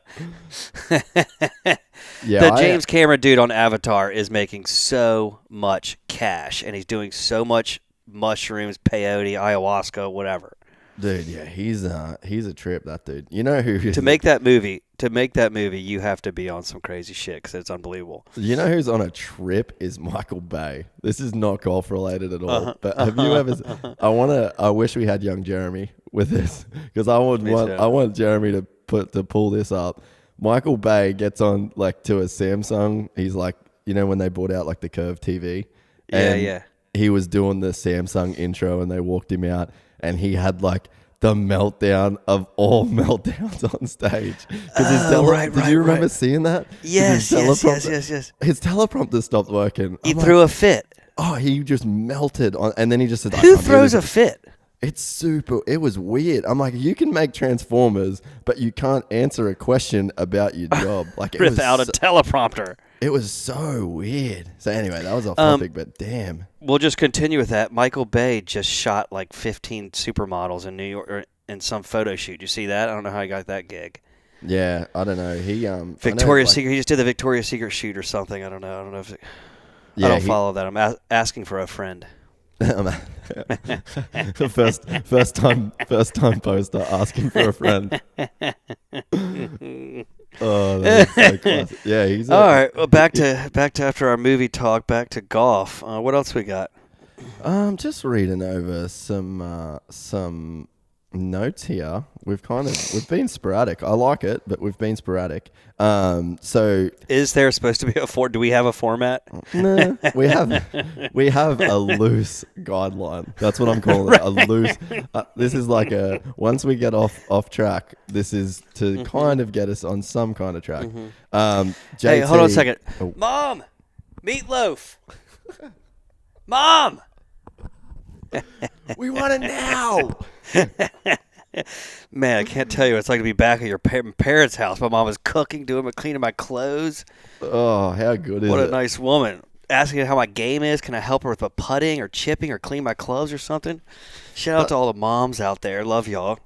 the James Cameron dude on Avatar is making so much cash, and he's doing so much mushrooms, peyote, ayahuasca, whatever. Dude, yeah, he's a trip, that dude. You know who to make that movie, you have to be on some crazy shit because it's unbelievable. You know who's on a trip is Michael Bay. This is not golf related at all. But have you ever? I wish we had young Jeremy with this because I want Jeremy to pull this up. Michael Bay gets on like to a Samsung. He's like, when they brought out like the Curve TV. And he was doing the Samsung intro and they walked him out and he had like the meltdown of all meltdowns on stage. Did you remember seeing that? Yes. His teleprompter stopped working. He threw a fit. Oh, he just melted on, and then he just said, "Who throws a fit?" It was weird. I'm like, you can make Transformers, but you can't answer a question about your job. Like without a teleprompter. It was so weird. So anyway, that was off topic, but damn. We'll just continue with that. Michael Bay just shot like 15 supermodels in New York or in some photo shoot. You see that? I don't know how he got that gig. Yeah, I don't know. He Victoria's Secret. He just did the Victoria's Secret shoot or something. I don't know if I don't follow that. I'm asking for a friend. first time poster asking for a friend. Oh, that's so classic. Yeah, he's all right. Well, back to after our movie talk. Back to golf. What else we got? Just reading over some notes here. We've been sporadic. I like it, but we've been sporadic. So is there supposed to be do we have a format? no, we have a loose guideline. That's what I'm calling it. A loose. This is like once we get off track. This is to kind of get us on some kind of track. JT, hey, hold on a second. Oh. Mom, meatloaf. Mom. We want it now. Man, I can't tell you what it's like to be back at your parents' house. My mom was cooking, cleaning my clothes. Oh, how good is it? What a nice woman. Asking how my game is. Can I help her with a putting or chipping or clean my clothes or something? Shout out to all the moms out there. Love y'all.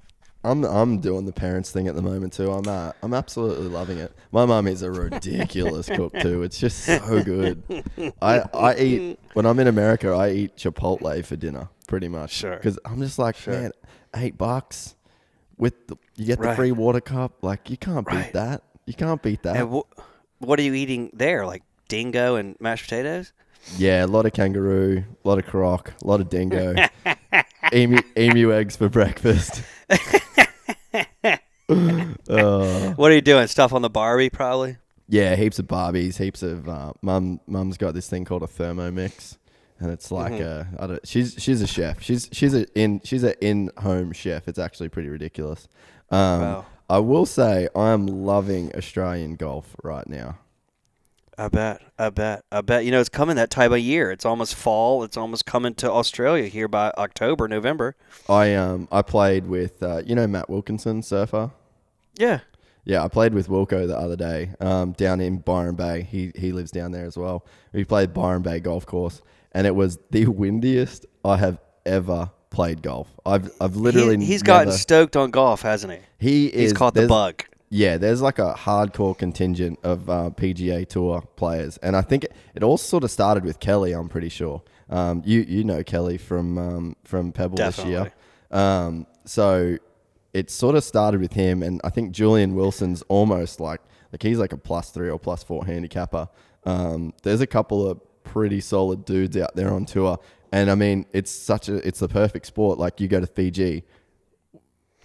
I'm doing the parents thing at the moment too. I'm absolutely loving it. My mum is a ridiculous cook too. It's just so good. I eat when I'm in America. I eat Chipotle for dinner pretty much. Sure. Because I'm just like, man, $8 with you get the free water cup. Like you can't beat that. You can't beat that. And what are you eating there? Like dingo and mashed potatoes? Yeah, a lot of kangaroo, a lot of croc, a lot of dingo. emu eggs for breakfast. What are you doing? Stuff on the Barbie, probably? Yeah, heaps of Barbies, heaps of mum's got this thing called a Thermomix, and it's like she's a chef. She's an in-home chef. It's actually pretty ridiculous. Wow. I will say I'm loving Australian golf right now. I bet. You know, it's coming that time of year. It's almost fall. It's almost coming to Australia here by October, November. I played with Matt Wilkinson, surfer. Yeah. Yeah, I played with Wilco the other day down in Byron Bay. He lives down there as well. We played Byron Bay Golf Course, and it was the windiest I have ever played golf. I've literally he's gotten stoked on golf, hasn't he? He's caught the bug. Yeah, there's like a hardcore contingent of PGA Tour players, and I think it all sort of started with Kelly. I'm pretty sure. You know Kelly from Pebble Definitely. this year. So it sort of started with him, and I think Julian Wilson's almost like he's like a +3 or +4 handicapper. There's a couple of pretty solid dudes out there on tour, and I mean it's the perfect sport. Like you go to Fiji.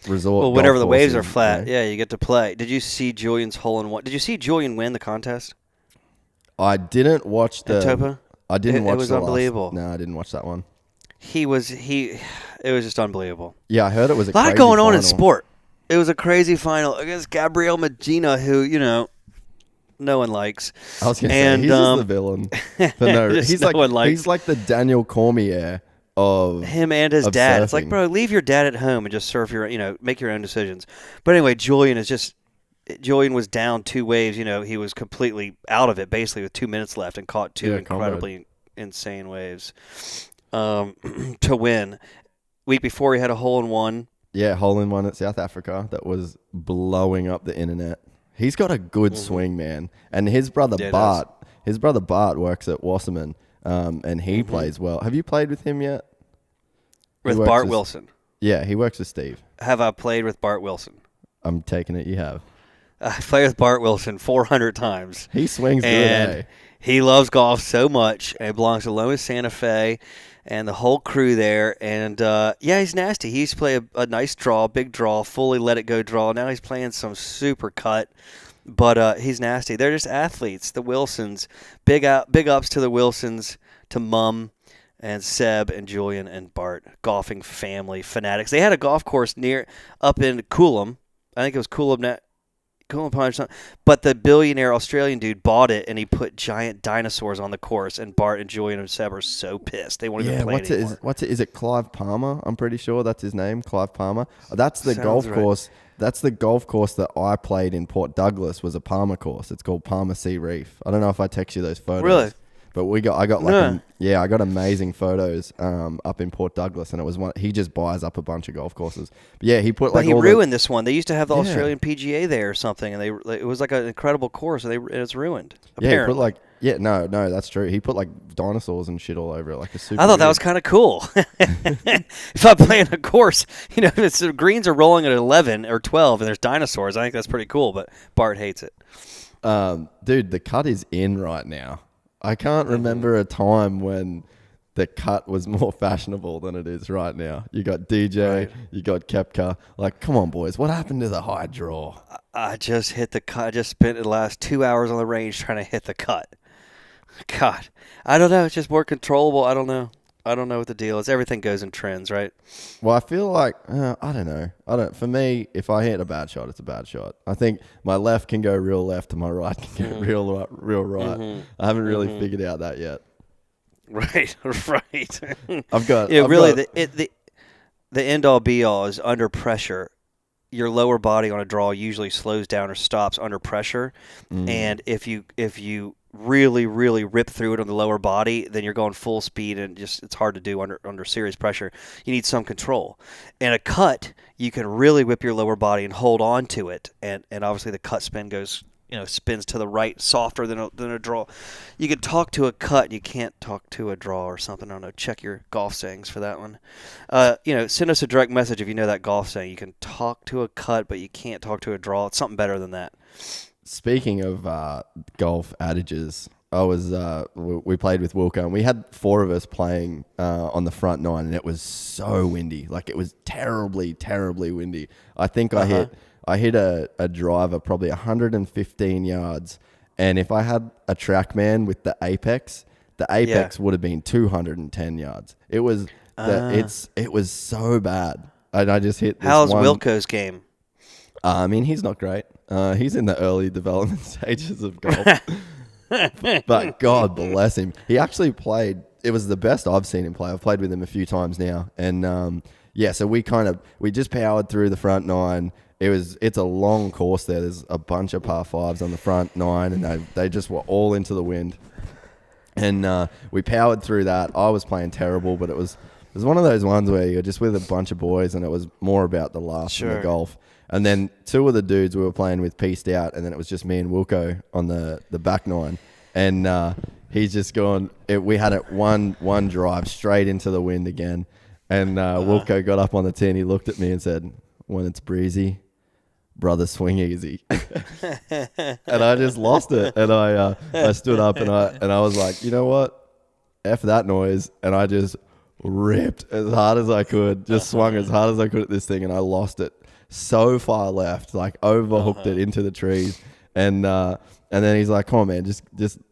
Resort. Well, whenever the waves are flat, yeah, you get to play. Did you see Julian's hole-in-one? Did you see Julian win the contest? I didn't watch the. Topa? I didn't watch. It was unbelievable. No, I didn't watch that one. It was just unbelievable. Yeah, I heard it was a lot going on in sport. It was a crazy final against Gabriel Medina, who no one likes. I was going to say he's just the villain. But no, he's like the Daniel Cormier of him and his dad. Surfing. It's like, bro, leave your dad at home and just surf make your own decisions. But anyway, Julian was down 2 waves. He was completely out of it basically with 2 minutes left and caught two incredibly insane waves to win. Week before he had a hole-in-one. Yeah, hole-in-one at South Africa that was blowing up the internet. He's got a good swing, man. And his brother Bart works at Wasserman. And he plays well. Have you played with him yet? With Bart Wilson? Yeah, he works with Steve. Have I played with Bart Wilson? I'm taking it you have. I played with Bart Wilson 400 times. He swings good, eh? He loves golf so much. And it belongs to Loma Santa Fe and the whole crew there. And, he's nasty. He used to play a nice draw, big draw, fully let it go draw. Now he's playing some super cut. But he's nasty. They're just athletes, the Wilsons. Big ups to the Wilsons, to Mum and Seb and Julian and Bart. Golfing family, fanatics. They had a golf course up in Coolum. I think it was Coolum Pond or something. But the billionaire Australian dude bought it, and he put giant dinosaurs on the course, and Bart and Julian and Seb are so pissed. They won't even play anymore. Is it Clive Palmer? I'm pretty sure that's his name, Clive Palmer. That's the Sounds golf right. course. That's the golf course that I played in Port Douglas was a Palmer course. It's called Palmer Sea Reef. I don't know if I text you those photos. Really? But I got amazing photos up in Port Douglas, and it was one. He just buys up a bunch of golf courses. But yeah, he ruined this one. They used to have the Australian PGA there or something, and it was like an incredible course, and it's ruined. Apparently. No, that's true. He put like dinosaurs and shit all over it, like a super. I thought that was kind of cool. If I'm playing a course, if the greens are rolling at 11 or 12 and there's dinosaurs, I think that's pretty cool. But Bart hates it. Dude, the cut is in right now. I can't remember a time when the cut was more fashionable than it is right now. You got DJ, Right. you got Kepka. Like, come on, boys. What happened to the high draw? I just hit the cut. I just spent the last 2 hours on the range trying to hit the cut. God, I don't know. It's just more controllable. I don't know. I don't know what the deal is. Everything goes in trends, right? Well, I feel like I don't know. For me, if I hit a bad shot, it's a bad shot. I think my left can go real left, and my right can go real right. I haven't really figured out that yet. Right, right. I've got. The end all be all is under pressure. Your lower body on a draw usually slows down or stops under pressure, and if you really rip through it on the lower body, then you're going full speed, and just it's hard to do under serious pressure. You need some control. And a cut, you can really whip your lower body and hold on to it, and obviously the cut spin goes, spins to the right, softer than a draw. You can talk to a cut, you can't talk to a draw or something. I don't know. Check your golf sayings for that one. Send us a direct message if you know that golf saying. You can talk to a cut, but you can't talk to a draw. It's something better than that. Speaking of golf adages, we played with Wilco, and we had 4 of us playing on the front 9, and it was so windy. Like, it was terribly windy. I think I hit a driver probably 115 yards, and if I had a TrackMan with the apex would have been 210 yards. It was it was so bad, and I just hit this How's one. Wilco's game? I mean, he's not great. He's in the early development stages of golf. But God bless him. He actually played. It was the best I've seen him play. I've played with him a few times now. And so we just powered through the front 9. It's a long course there. There's a bunch of par 5s on the front 9, and they just were all into the wind. And we powered through that. I was playing terrible, but it was one of those ones where you're just with a bunch of boys, and it was more about the laugh than the golf. And then 2 of the dudes we were playing with pieced out, and then it was just me and Wilco on the back 9. And he's just gone. We had it one drive straight into the wind again. And Wilco got up on the tee, and he looked at me and said, "When it's breezy, brother, swing easy." And I just lost it. And I stood up, and I was like, you know what? F that noise. And I just ripped as hard as I could, just swung as hard as I could at this thing, and I lost it so far left, like overhooked it into the trees. And then he's like, "Come on, man, just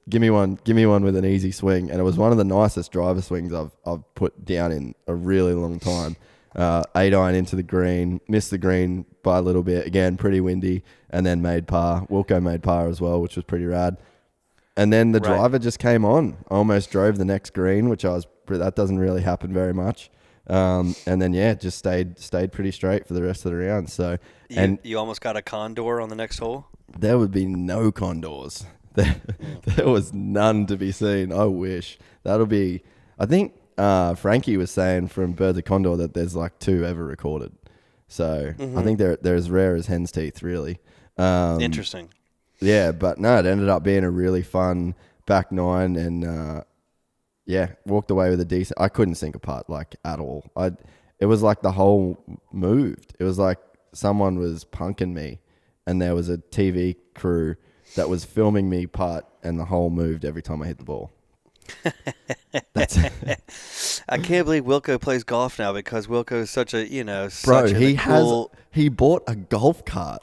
give me one with an easy swing." And it was one of the nicest driver swings I've put down in a really long time. 8-iron into the green, missed the green by a little bit, again pretty windy, and then made par. Wilco made par as well, which was pretty rad. And then the driver just came on. I almost drove the next green, that doesn't really happen very much. And then just stayed pretty straight for the rest of the round. So you almost got a condor on the next hole. There would be no condors. There was none to be seen. I wish. That'll be. I think Frankie was saying from Birds of Condor that there's like 2 ever recorded. So I think they're as rare as hen's teeth, really. Interesting. Yeah, but no, it ended up being a really fun back 9, and walked away with a decent. I couldn't sink a putt like at all. It was like the hole moved. It was like someone was punking me, and there was a TV crew that was filming me putt, and the hole moved every time I hit the ball. That's I can't believe Wilco plays golf now, because Wilco is such a he bought a golf cart.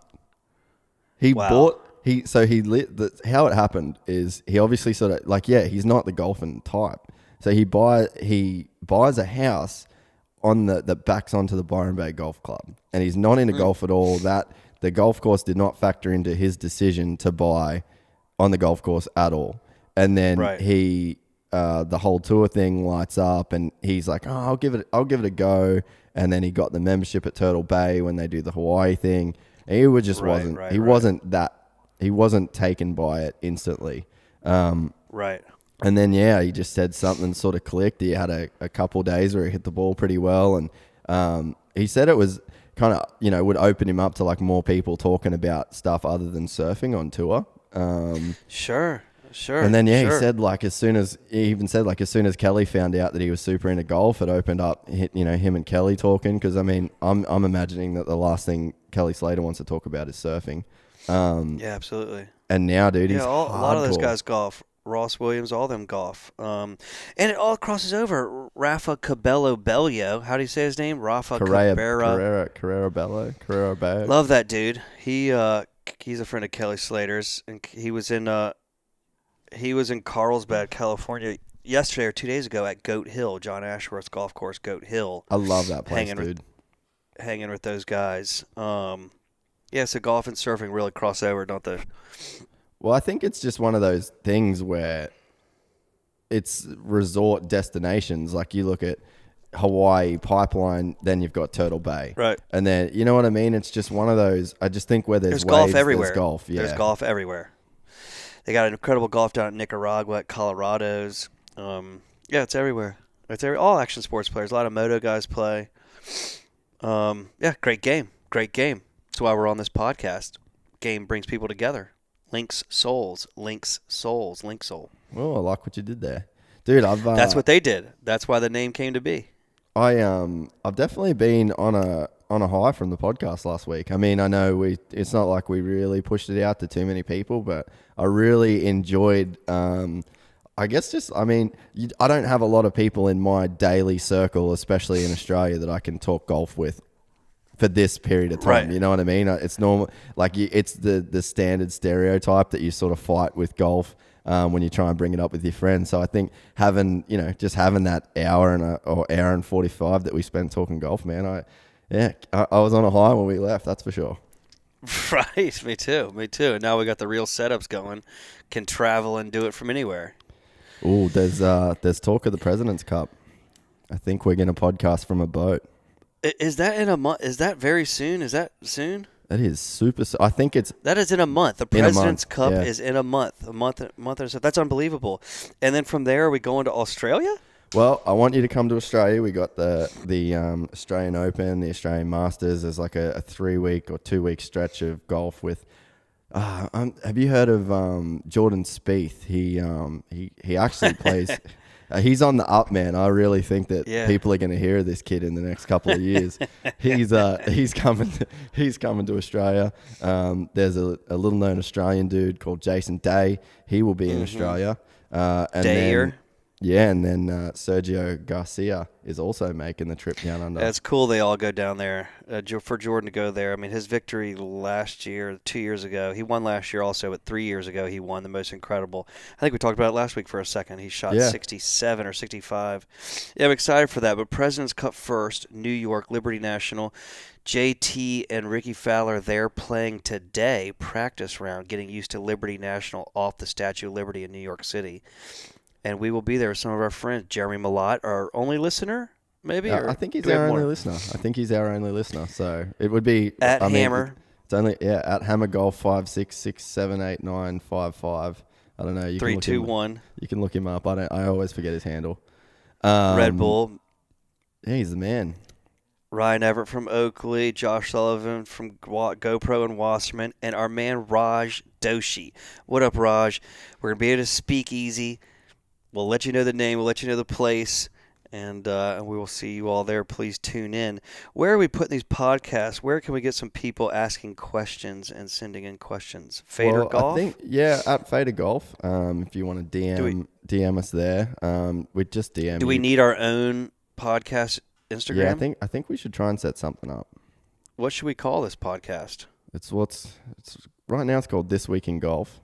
How it happened is he obviously sort of he's not the golfing type. So he buys a house that backs onto the Byron Bay Golf Club, and he's not into golf at all. That the golf course did not factor into his decision to buy on the golf course at all. And then the whole tour thing lights up, and he's like, "Oh, I'll give it a go." And then he got the membership at Turtle Bay when they do the Hawaii thing. And he wasn't taken by it instantly. And then, he just said something sort of clicked. He had a couple days where he hit the ball pretty well. And he said it was kind of, would open him up to like more people talking about stuff other than surfing on tour. Sure. And then, he said as soon as Kelly found out that he was super into golf, it opened up, him and Kelly talking. Because, I mean, I'm imagining that the last thing Kelly Slater wants to talk about is surfing. Yeah, absolutely. And now, dude, he's a lot of those hardcore. guys golf. Ross Williams, all them golf. And it all crosses over. Rafa Cabello Bello. How do you say his name? Rafa Cabrera. Carrera Bello. Love that dude. He's a friend of Kelly Slater's, and he was in Carlsbad, California yesterday or 2 days ago at Goat Hill, John Ashworth's golf course, Goat Hill. I love that place, dude. Hanging with those guys. So golf and surfing really cross over, don't they? Well, I think it's just one of those things where it's resort destinations. Like you look at Hawaii, Pipeline, then you've got Turtle Bay. Right. And then, you know what I mean? It's just one of those. I just think where there's waves, golf everywhere. There's golf, yeah. There's golf everywhere. They got incredible golf down at Nicaragua, at Colorado's. It's everywhere. All action sports players. A lot of moto guys play. Great game. Great game. That's why we're on this podcast. Game brings people together. Links souls. Links souls. Link soul. Oh, I like what you did there. Dude, that's what they did. That's why the name came to be. I've definitely been on a high from the podcast last week. I mean, I know it's not like we really pushed it out to too many people, but I really enjoyed I don't have a lot of people in my daily circle, especially in Australia, that I can talk golf with for this period of time. Right. You know what I mean? It's normal, it's the standard stereotype that you sort of fight with golf when you try and bring it up with your friends. So I think having that hour hour and 45 that we spent talking golf, man, I was on a high when we left, that's for sure. Right, me too. And now we got the real setups going. Can travel and do it from anywhere. Ooh, there's talk of the President's Cup. I think we're going to podcast from a boat. Is that in a month? Is that very soon? Is that soon? That is super. I think that is in a month. The President's Cup is in a month. A month and so. That's unbelievable. And then from there, are we going to Australia? Well, I want you to come to Australia. We got the Australian Open, the Australian Masters. There's like a 3-week or 2-week stretch of golf with. Have you heard of Jordan Spieth? He actually plays. He's on the up, man. I really think that people are going to hear of this kid in the next couple of years. He's coming to Australia. There's a little known Australian dude called Jason Day. He will be in Australia. And then Sergio Garcia is also making the trip down under. That's cool. They all go down there for Jordan to go there. I mean, his victory last year, 2 years ago, he won last year also, but 3 years ago he won the most incredible. I think we talked about it last week for a second. He shot 67 or 65. Yeah, I'm excited for that. But President's Cup first, New York, Liberty National. JT and Ricky Fowler, they're playing today, practice round, getting used to Liberty National off the Statue of Liberty in New York City. And we will be there with some of our friends. Jeremy Malott, our only listener, maybe? I think he's our only listener. So it would be... Hammer. It's only, at Hammer Golf 566789555. I don't know. 321. You can look him up. I always forget his handle. Red Bull. Yeah, he's the man. Ryan Everett from Oakley, Josh Sullivan from GoPro and Wasserman, and our man Raj Doshi. What up, Raj? We're going to be at a speakeasy. We'll let you know the name. We'll let you know the place, and we will see you all there. Please tune in. Where are we putting these podcasts? Where can we get some people asking questions and sending in questions? Fader Golf? I think, at Fader Golf. If you want to DM us there, we just DM. Do we need our own podcast Instagram? Yeah, I think we should try and set something up. What should we call this podcast? It's right now. It's called This Week in Golf.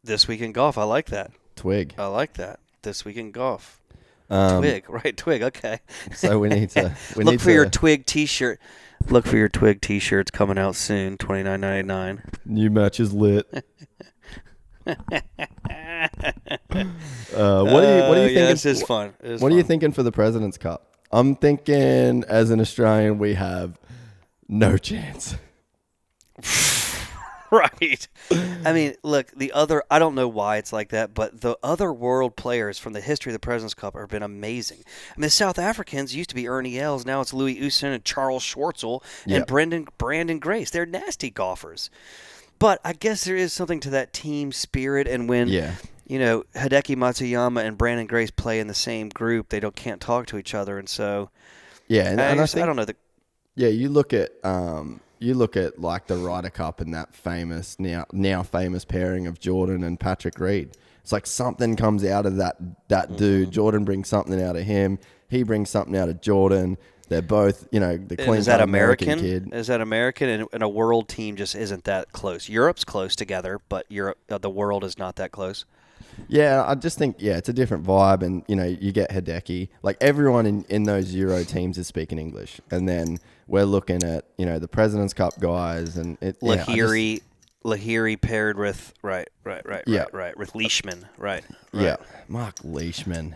This Week in Golf. I like that. Twig. I like that. This Week in Golf. Twig. Twig. Okay. So we need to look for your Twig T-shirt. Look for your Twig T-shirts coming out soon. $29.99. New match is lit. What do you think? This is fun. What are you thinking for the President's Cup? I'm thinking, as an Australian, we have no chance. Right. I mean, look, I don't know why it's like that, but the other world players from the history of the President's Cup have been amazing. I mean, the South Africans used to be Ernie Els. Now it's Louis Oosthuizen and Charles Schwartzel and Brandon Grace. They're nasty golfers. But I guess there is something to that team spirit, and when Hideki Matsuyama and Brandon Grace play in the same group, they can't talk to each other, and so and I think, I don't know. You look at like the Ryder Cup and that famous now famous pairing of Jordan and Patrick Reed. It's like something comes out of that dude. Jordan brings something out of him. He brings something out of Jordan. They're both, the clean cut American kid. Is that American? And a world team just isn't that close. Europe's close together, but the world is not that close. Yeah, I just think, it's a different vibe. And, you get Hideki. Like, everyone in those Euro teams is speaking English. And then we're looking at, the President's Cup guys. And Lahiri paired with, right, with Leishman, right. Yeah, Mark Leishman.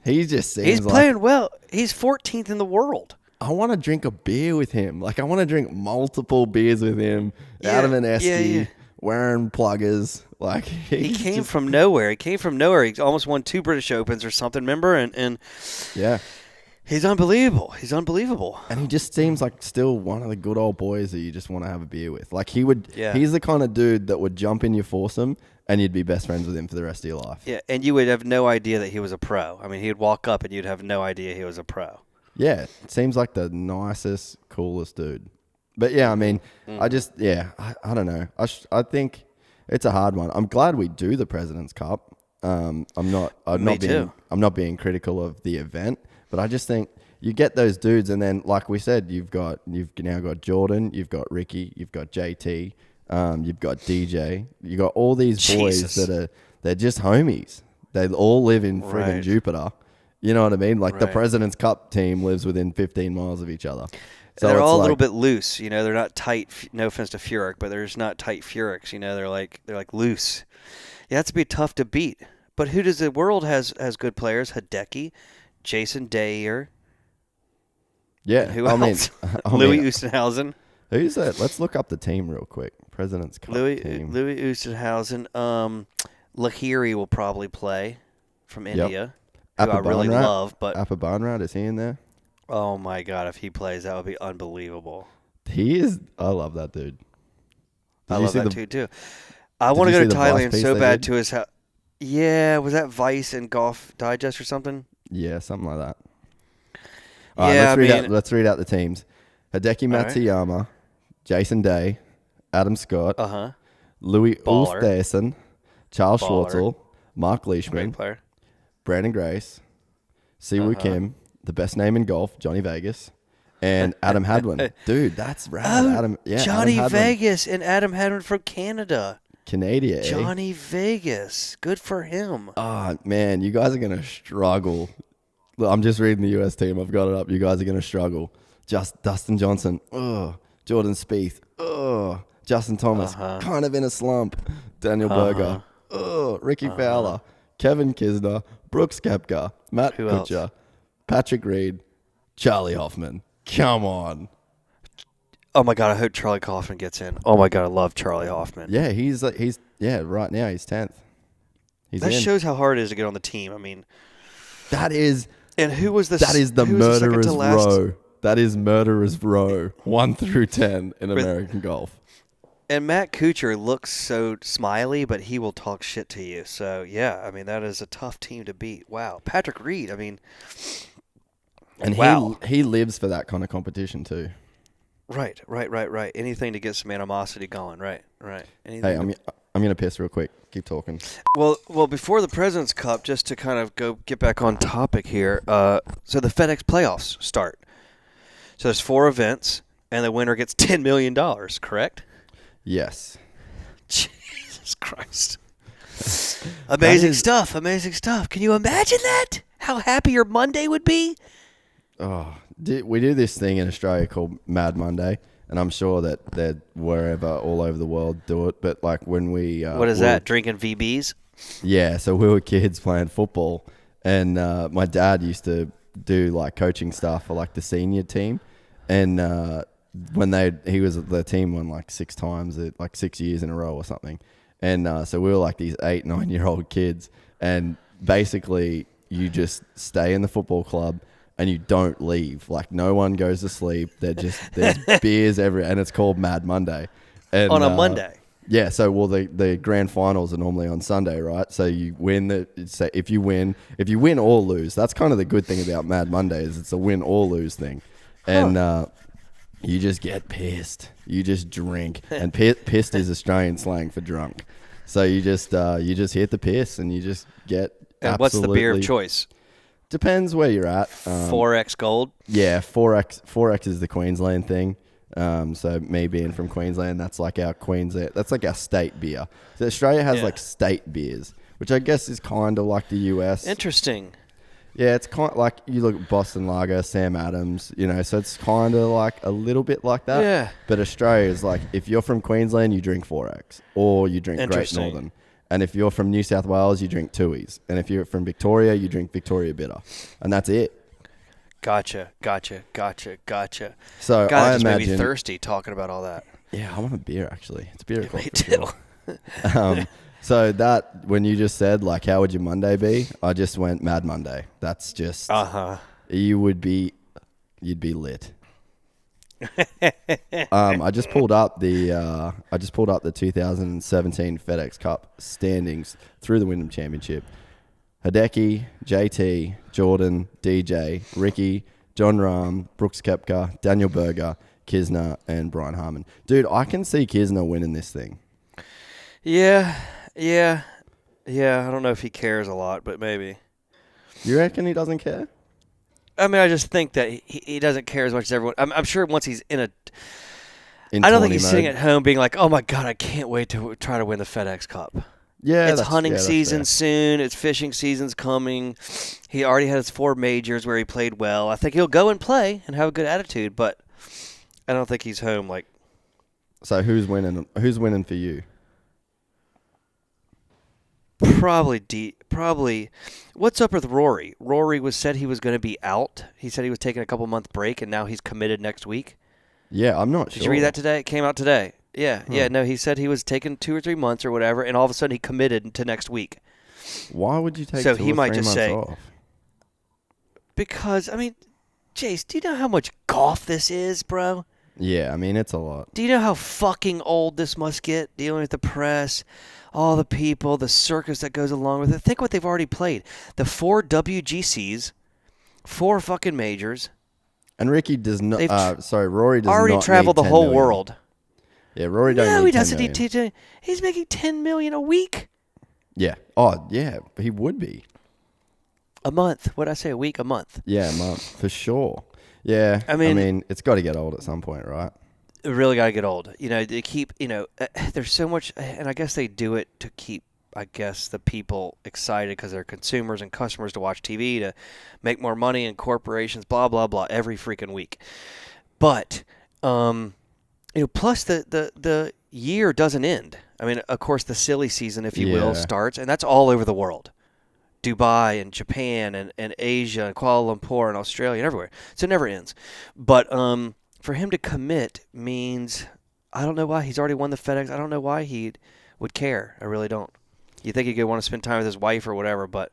He just seems He's playing well. He's 14th in the world. I want to drink a beer with him. Like, I want to drink multiple beers with him. Adam and Esky, wearing pluggers. Like, he came from nowhere. He almost won 2 British Opens or something, remember? And yeah. He's unbelievable. And he just seems like still one of the good old boys that you just want to have a beer with. Like, he's the kind of dude that would jump in your foursome and you'd be best friends with him for the rest of your life. Yeah, and you would have no idea that he was a pro. I mean, he'd walk up and you'd have no idea he was a pro. Yeah, it seems like the nicest, coolest dude. But yeah, I mean, I don't know. I think it's a hard one. I'm glad we do the President's Cup. I'm not being critical of the event, but I just think you get those dudes, and then like we said, you've now got Jordan, you've got Ricky, you've got JT, you've got DJ, you got all these boys they're just homies. They all live in friggin' Jupiter. You know what I mean? Like the President's Cup team lives within 15 miles of each other. So they're all a little bit loose. They're not tight. No offense to Furyk, but they're just not tight Furyks. They're like loose. Yeah, that's to be tough to beat. But who does the world has good players? Hideki, Jason Day. Yeah. Who else? Louis Oosthuizen. Who's that? Let's look up the team real quick. President's Cup team. Louis Oosthuizen. Lahiri will probably play from India. Who I really love. But Aphibarnrat, is he in there? Oh, my God. If he plays, that would be unbelievable. He is. I love that dude. I love that dude, too. I want to go to Thailand so bad to his house. Yeah, was that Vice and Golf Digest or something? Yeah, something like that. All right, let's read out the teams. Hideki Matsuyama, Jason Day, Adam Scott, Louis Oosthuizen, Charles Schwartzel, Mark Leishman, Brandon Grace, Siwoo Kim, the best name in golf, Johnny Vegas, and Adam Hadwin. Dude, that's rad. Johnny Vegas and Adam Hadwin from Canada. Canada. Johnny Vegas. Good for him. Oh, man, you guys are going to struggle. Look, I'm just reading the U.S. team. I've got it up. You guys are going to struggle. Just Dustin Johnson. Jordan Spieth. Justin Thomas. Kind of in a slump. Daniel Berger. Ricky Fowler. Kevin Kisner. Brooks Koepka. Matt Kuchar. Patrick Reed. Charlie Hoffman. Come on. Oh, my God, I hope Charlie Hoffman gets in. Oh, my God, I love Charlie Hoffman. Yeah, right now he's 10th. That shows how hard it is to get on the team. I mean, that is... And who was the... That is the murderer's row. That is murderer's row, 1 through 10 in American golf. And Matt Kuchar looks so smiley, but he will talk shit to you. So, yeah, I mean, that is a tough team to beat. Wow. Patrick Reed, I mean... And he lives for that kind of competition, too. Right. Anything to get some animosity going. Right. Anything hey, I'm gonna piss real quick. Keep talking. Well, before the President's Cup, just to kind of get back on topic here. So the FedEx playoffs start. So there's 4 events, and the winner gets $10 million. Correct? Yes. Jesus Christ. Amazing stuff. Can you imagine that? How happy your Monday would be? Oh, we do this thing in Australia called Mad Monday, and I'm sure that wherever all over the world do it. But like when we what is that? Drinking VBs? Yeah, so we were kids playing football, and my dad used to do like coaching stuff for like the senior team, and when he was the team won like 6 times, like 6 years in a row or something, and so we were like these 8-9-year-old kids, and basically you just stay in the football club. And you don't leave. Like, no one goes to sleep. There's beers everywhere. And it's called Mad Monday. And, on a Monday? Yeah. So, the grand finals are normally on Sunday, right? So, you win if you win or lose. That's kind of the good thing about Mad Monday is it's a win or lose thing. And you just get pissed. You just drink. And pissed is Australian slang for drunk. So you just hit the piss and you just get. And what's the beer of choice? Depends where you're at. 4X Gold? Yeah, 4X is the Queensland thing. So me being from Queensland, that's like our that's like our state beer. So Australia has like state beers, which I guess is kind of like the US. Interesting. Yeah, it's kind of like you look at Boston Lager, Sam Adams, so it's kind of like a little bit like that. Yeah. But Australia is like, if you're from Queensland, you drink 4X or you drink Great Northern. And if you're from New South Wales, you drink T.W.I.G. And if you're from Victoria, you drink Victoria Bitter. And that's it. Gotcha. So God, I just imagine, made me thirsty talking about all that. Yeah, I want a beer, actually. It's a beer o'clock. Me too. Sure. So that, when you just said, like, how would your Monday be? I just went Mad Monday. That's just, you'd be lit. I just pulled up the 2017 FedEx Cup standings through the Wyndham Championship. Hideki, JT, Jordan, DJ, Ricky, John Rahm, Brooks Koepka, Daniel Berger, Kisner, and Brian Harmon. Dude, I can see Kisner winning this thing. Yeah. I don't know if he cares a lot, but maybe. You reckon he doesn't care? I mean, I just think that he doesn't care as much as everyone. I'm sure once he's I don't think he's sitting at home being like, oh my God, I can't wait to try to win the FedEx Cup. Yeah, it's hunting season soon. It's fishing season's coming. He already had his 4 majors where he played well. I think he'll go and play and have a good attitude, but I don't think he's home. Like, so who's winning? Who's winning for you? Probably. What's up with Rory? Rory said he was going to be out. He said he was taking a couple-month break, and now he's committed next week. Yeah, I'm not sure. Did you read that today? It came out today. Yeah. No, he said he was taking 2 or 3 months or whatever, and all of a sudden he committed to next week. Why would you take so 2 he or might 3 just months say, off? Because, I mean, Jace, do you know how much golf this is, bro? Yeah, I mean, it's a lot. Do you know how fucking old this must get, dealing with the press, all the people, the circus that goes along with it? Think what they've already played. The 4 WGCs, 4 fucking majors. And Ricky does not. Rory does already not traveled need the 10 whole million. world. Yeah, Rory don't need 10 No, he doesn't million. need 10. He's making $10 million a week. Yeah. Oh, yeah. He would be. A month. What'd I say? A week? A month. Yeah, a month for sure. Yeah. I mean, it's got to get old at some point, right? It really got to get old. They keep. There's so much, and I guess they do it to keep, the people excited because they're consumers and customers to watch TV, to make more money, and corporations, blah blah blah, every freaking week. But, plus the year doesn't end. I mean, of course, the silly season, if you will, starts, and that's all over the world. Dubai and Japan and Asia and Kuala Lumpur and Australia and everywhere. So it never ends. But for him to commit means, I don't know why. He's already won the FedEx. I don't know why he would care. I really don't. You think he could want to spend time with his wife or whatever, but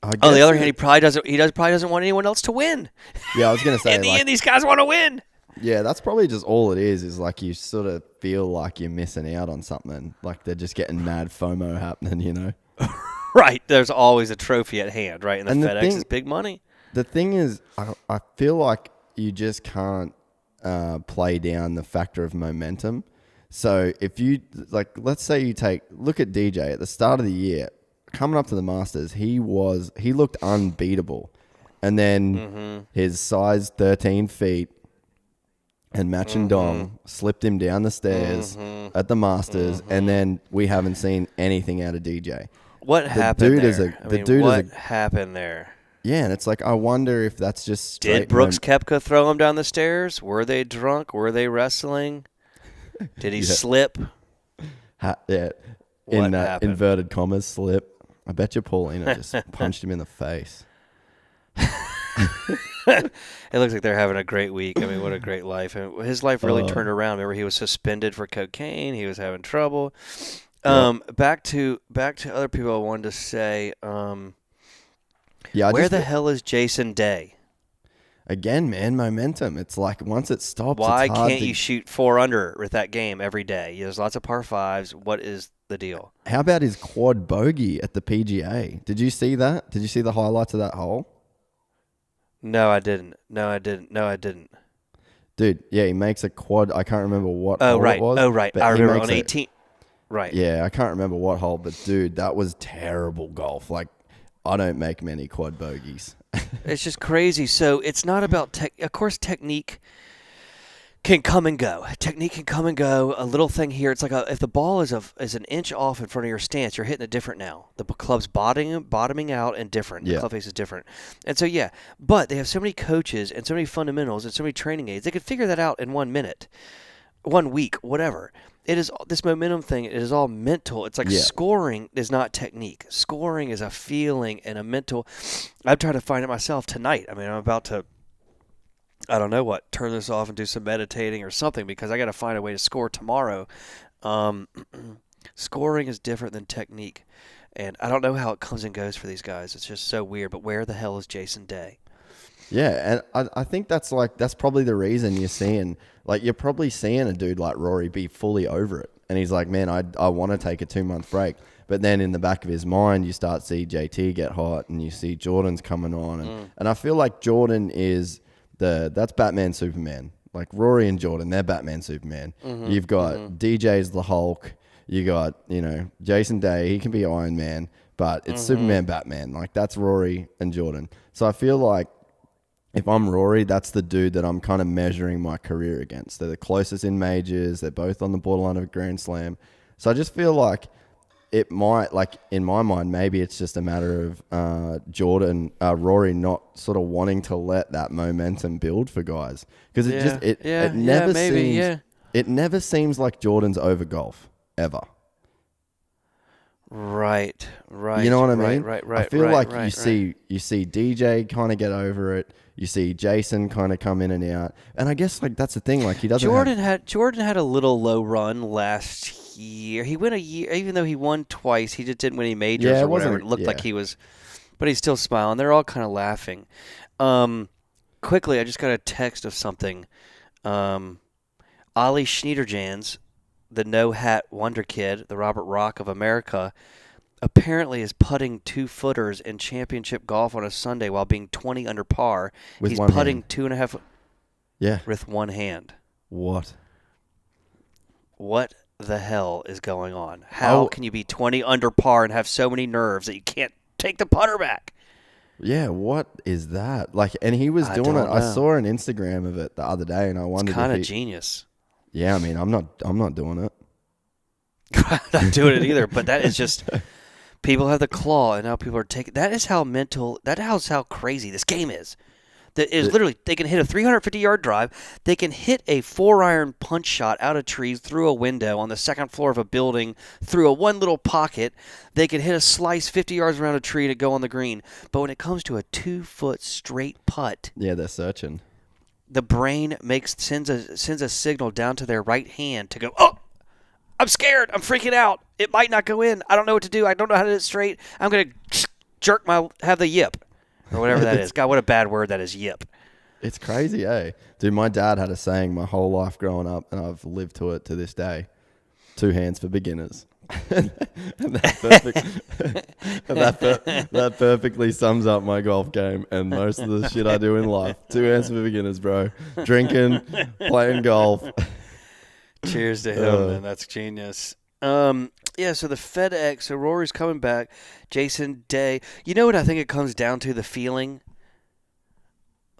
on the other hand, he probably doesn't want anyone else to win. Yeah, I was going to say. In the end, these guys want to win. Yeah, that's probably just all it is like you sort of feel like you're missing out on something. Like they're just getting mad FOMO happening, Right. There's always a trophy at hand, right? And the FedEx is big money. The thing is, I feel like you just can't play down the factor of momentum. So if you, let's say you look at DJ at the start of the year, coming up to the Masters, he looked unbeatable. And then his size 13 feet and matching dong slipped him down the stairs at the Masters. And then we haven't seen anything out of DJ. What happened there? What happened there? Yeah, and it's like, I wonder if that's just straight. Did Brooks Koepka throw him down the stairs? Were they drunk? Were they wrestling? Did he slip? In that inverted commas, slip. I bet you Paulina just punched him in the face. It looks like they're having a great week. I mean, what a great life. His life really turned around. Remember, he was suspended for cocaine. He was having trouble. Back to other people I wanted to say. Where the hell is Jason Day? Again, man, momentum. It's like once it stops, why it's hard can't you shoot 4 under with that game every day? There's lots of par 5s. What is the deal? How about his quad bogey at the PGA? Did you see that? Did you see the highlights of that hole? No, I didn't. Dude, yeah, he makes a quad. I can't remember what hole it was. Oh, right. I remember on 18. Right. Yeah, I can't remember what hole, but dude, that was terrible golf. Like, I don't make many quad bogeys. It's just crazy. So it's not about of course, technique can come and go. Technique can come and go. A little thing here, it's like if the ball is an inch off in front of your stance, you're hitting it different now. The club's bottoming out and different. The club face is different. And so, yeah, but they have so many coaches and so many fundamentals and so many training aids. They could figure that out in 1 minute, 1 week, whatever. It is this momentum thing. It is all mental. It's like scoring is not technique. Scoring is a feeling and a mental. I'm trying to find it myself tonight. I mean, I'm about to, I don't know what, turn this off and do some meditating or something because I got to find a way to score tomorrow. Scoring is different than technique. And I don't know how it comes and goes for these guys. It's just so weird. But where the hell is Jason Day? Yeah, and I think that's probably the reason you're probably seeing a dude like Rory be fully over it. And he's like, man, I want to take a 2-month break. But then in the back of his mind, you start to see JT get hot and you see Jordan's coming on. And I feel like Jordan is that's Batman, Superman. Like Rory and Jordan, they're Batman, Superman. You've got DJ's the Hulk. You got, Jason Day, he can be Iron Man, but it's Superman, Batman. Like that's Rory and Jordan. So I feel like if I'm Rory, that's the dude that I'm kind of measuring my career against. They're the closest in majors. They're both on the borderline of a Grand Slam. So I just feel like it might, like in my mind, maybe it's just a matter of Rory not sort of wanting to let that momentum build for guys. Because it never seems like Jordan's over golf, ever. Right. You know what I mean? Right. I feel like you see DJ kind of get over it. You see Jason kind of come in and out, and I guess like that's the thing. Like he doesn't. Jordan had a little low run last year. He went a year, even though he won twice. He just didn't win any majors or whatever. It looked like he was, but he's still smiling. They're all kind of laughing. Quickly, I just got a text of something. Ollie Schneiderjans, the no-hat wonder kid, the Robert Rock of America, apparently is putting 2-footers in championship golf on a Sunday while being 20 under par. He's putting 2.5 with one hand. What the hell is going on? How can you be 20 under par and have so many nerves that you can't take the putter back? Yeah, what is that? Like, and he was doing it. I saw an Instagram of it the other day, and I wondered. It's kind of genius. Yeah, I mean, I'm not doing it. I'm not doing it either. But that is just. People have the claw, and now people are taking. That is how mental. That is how crazy this game is. That is literally they can hit a 350-yard drive. They can hit a 4-iron punch shot out of trees through a window on the second floor of a building through a one little pocket. They can hit a slice 50 yards around a tree to go on the green. But when it comes to a 2-foot straight putt, yeah, they're searching. The brain sends a signal down to their right hand to go. Oh, I'm scared. I'm freaking out. It might not go in. I don't know what to do. I don't know how to hit it straight. I'm going to have the yip. Or whatever that is. God, what a bad word that is, yip. It's crazy, eh? Dude, my dad had a saying my whole life growing up, and I've lived to it to this day. 2 hands for beginners. and that perfectly sums up my golf game and most of the shit I do in life. 2 hands for beginners, bro. Drinking, playing golf. Cheers to him, man. That's genius. Yeah, so the FedEx, so Rory's coming back. Jason Day. You know what I think it comes down to? The feeling.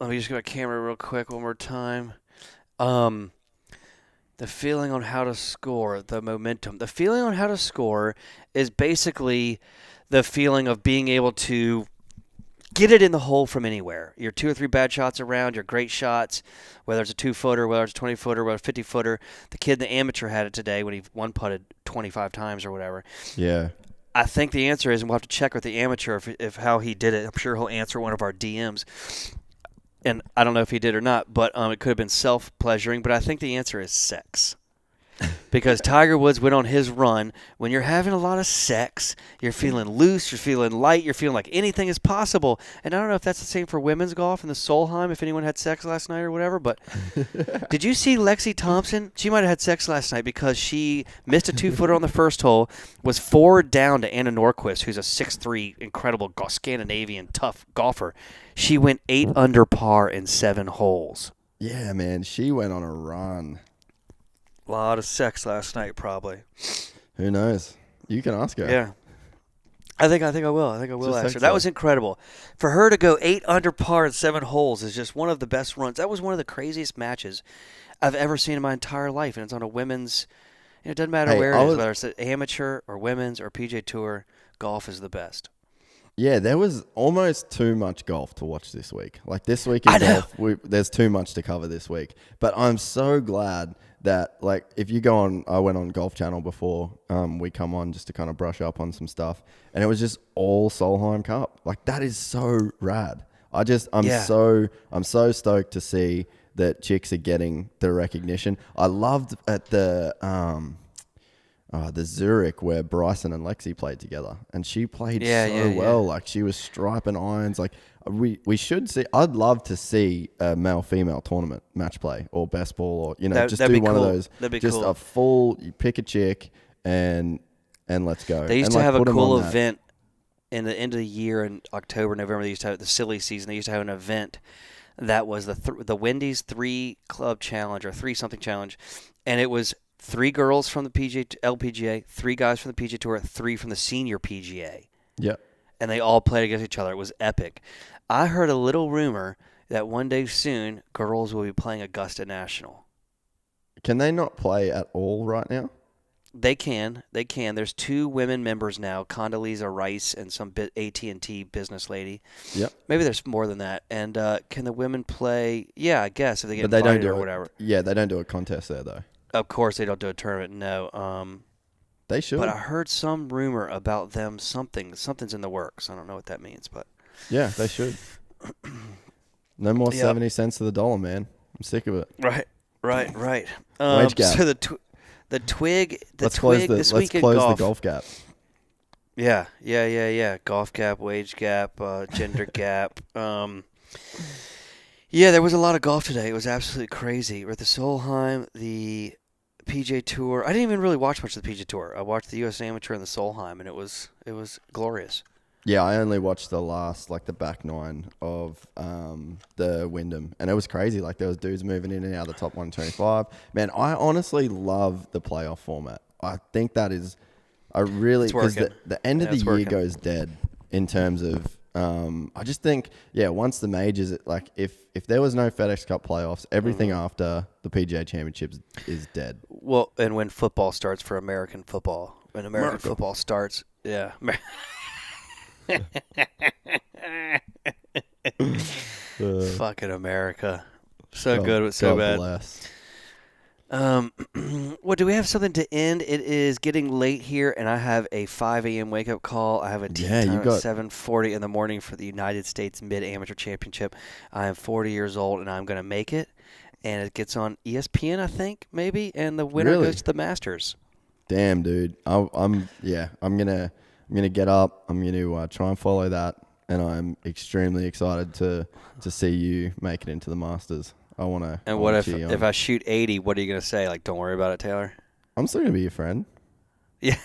Let me just go to camera real quick one more time. The feeling on how to score, the momentum. The feeling on how to score is basically the feeling of being able to get it in the hole from anywhere. Your 2 or 3 bad shots around, your great shots, whether it's a 2-footer, whether it's a 20-footer, whether it's a 50-footer. The kid in the amateur had it today when he one-putted 25 times or whatever. Yeah. I think the answer is, and we'll have to check with the amateur if how he did it. I'm sure he'll answer one of our DMs. And I don't know if he did or not, but it could have been self-pleasuring. But I think the answer is sex. Because Tiger Woods went on his run. When you're having a lot of sex, you're feeling loose, you're feeling light, you're feeling like anything is possible. And I don't know if that's the same for women's golf in the Solheim, if anyone had sex last night or whatever. But did you see Lexi Thompson? She might have had sex last night because she missed a 2-footer on the first hole, was 4 down to Anna Norquist, who's a 6'3", incredible Scandinavian tough golfer. She went 8 under par in 7 holes. Yeah, man. She went on a run. A lot of sex last night, probably. Who knows? You can ask her. Yeah. I think I will. I think I will Just ask think her. That so. was incredible. For her to go 8 under par in 7 holes is just one of the best runs. That was one of the craziest matches I've ever seen in my entire life, and it's on a women's. It doesn't matter Hey, where it is, whether it's an amateur or women's or PGA Tour. Golf is the best. Yeah, there was almost too much golf to watch this week. Like this week I in know. golf, there's too much to cover this week. But I'm so glad that, like, if you go on, I went on Golf Channel before we come on just to kind of brush up on some stuff, and it was just all Solheim Cup. Like that is so rad. I'm Yeah. so stoked to see that chicks are getting the recognition. I loved at the Zurich where Bryson and Lexi played together, and she played well. Like she was striping irons. Like we should see. I'd love to see a male-female tournament match play or best ball, or just do one of those. That'd be just cool. a full. You pick a chick and let's go. They used and to have a put 'em cool on that. event in the end of the year in October, November. They used to have the silly season. They used to have an event that was the Wendy's 3 Club Challenge or 3 something challenge, and it was 3 girls from the LPGA, 3 guys from the PGA Tour, 3 from the senior PGA. Yep. And they all played against each other. It was epic. I heard a little rumor that one day soon, girls will be playing Augusta National. Can they not play at all right now? They can. There's 2 women members now, Condoleezza Rice and some AT&T business lady. Yep. Maybe there's more than that. And can the women play? Yeah, I guess if they get But they invited don't do or whatever. Yeah, they don't do a contest there though. Of course, they don't do a tournament. No. They should. But I heard some rumor about them. Something's in the works. I don't know what that means, but Yeah, they should. No more Yep. 70 cents to the dollar, man. I'm sick of it. right. Wage gap. So the T.W.I.G. Let's Twig this week in close golf. the golf gap. Yeah. Golf gap, wage gap, gender gap. Yeah, there was a lot of golf today. It was absolutely crazy. We're at the Solheim, the PGA Tour. I didn't even really watch much of the PGA Tour. I watched the U.S. Amateur and the Solheim, and it was glorious. Yeah, I only watched the last, the back 9 of the Wyndham, and it was crazy. Like, there was dudes moving in and out of the top 125. Man, I honestly love the playoff format. I think that is, because the end of the year goes dead in terms of, I just think, once the majors, if there was no FedEx Cup playoffs, everything after the PGA Championships is dead. Well, and when football starts for American football, when American football starts, yeah. Fucking America. So good, but so bad. Bless. Well, do we have something to end? It is getting late here, and I have a 5 a.m. wake-up call. I have a tee time at 7:40 in the morning for the United States Mid-Amateur Championship. I am 40 years old, and I'm going to make it. And it gets on ESPN, I think, maybe, and the winner goes to the Masters. Damn, dude. I'm gonna get up. I'm gonna try and follow that, and I'm extremely excited to see you make it into the Masters. I want to. And what if I shoot 80? What are you gonna say? Like, don't worry about it, Taylor. I'm still gonna be your friend. Yeah.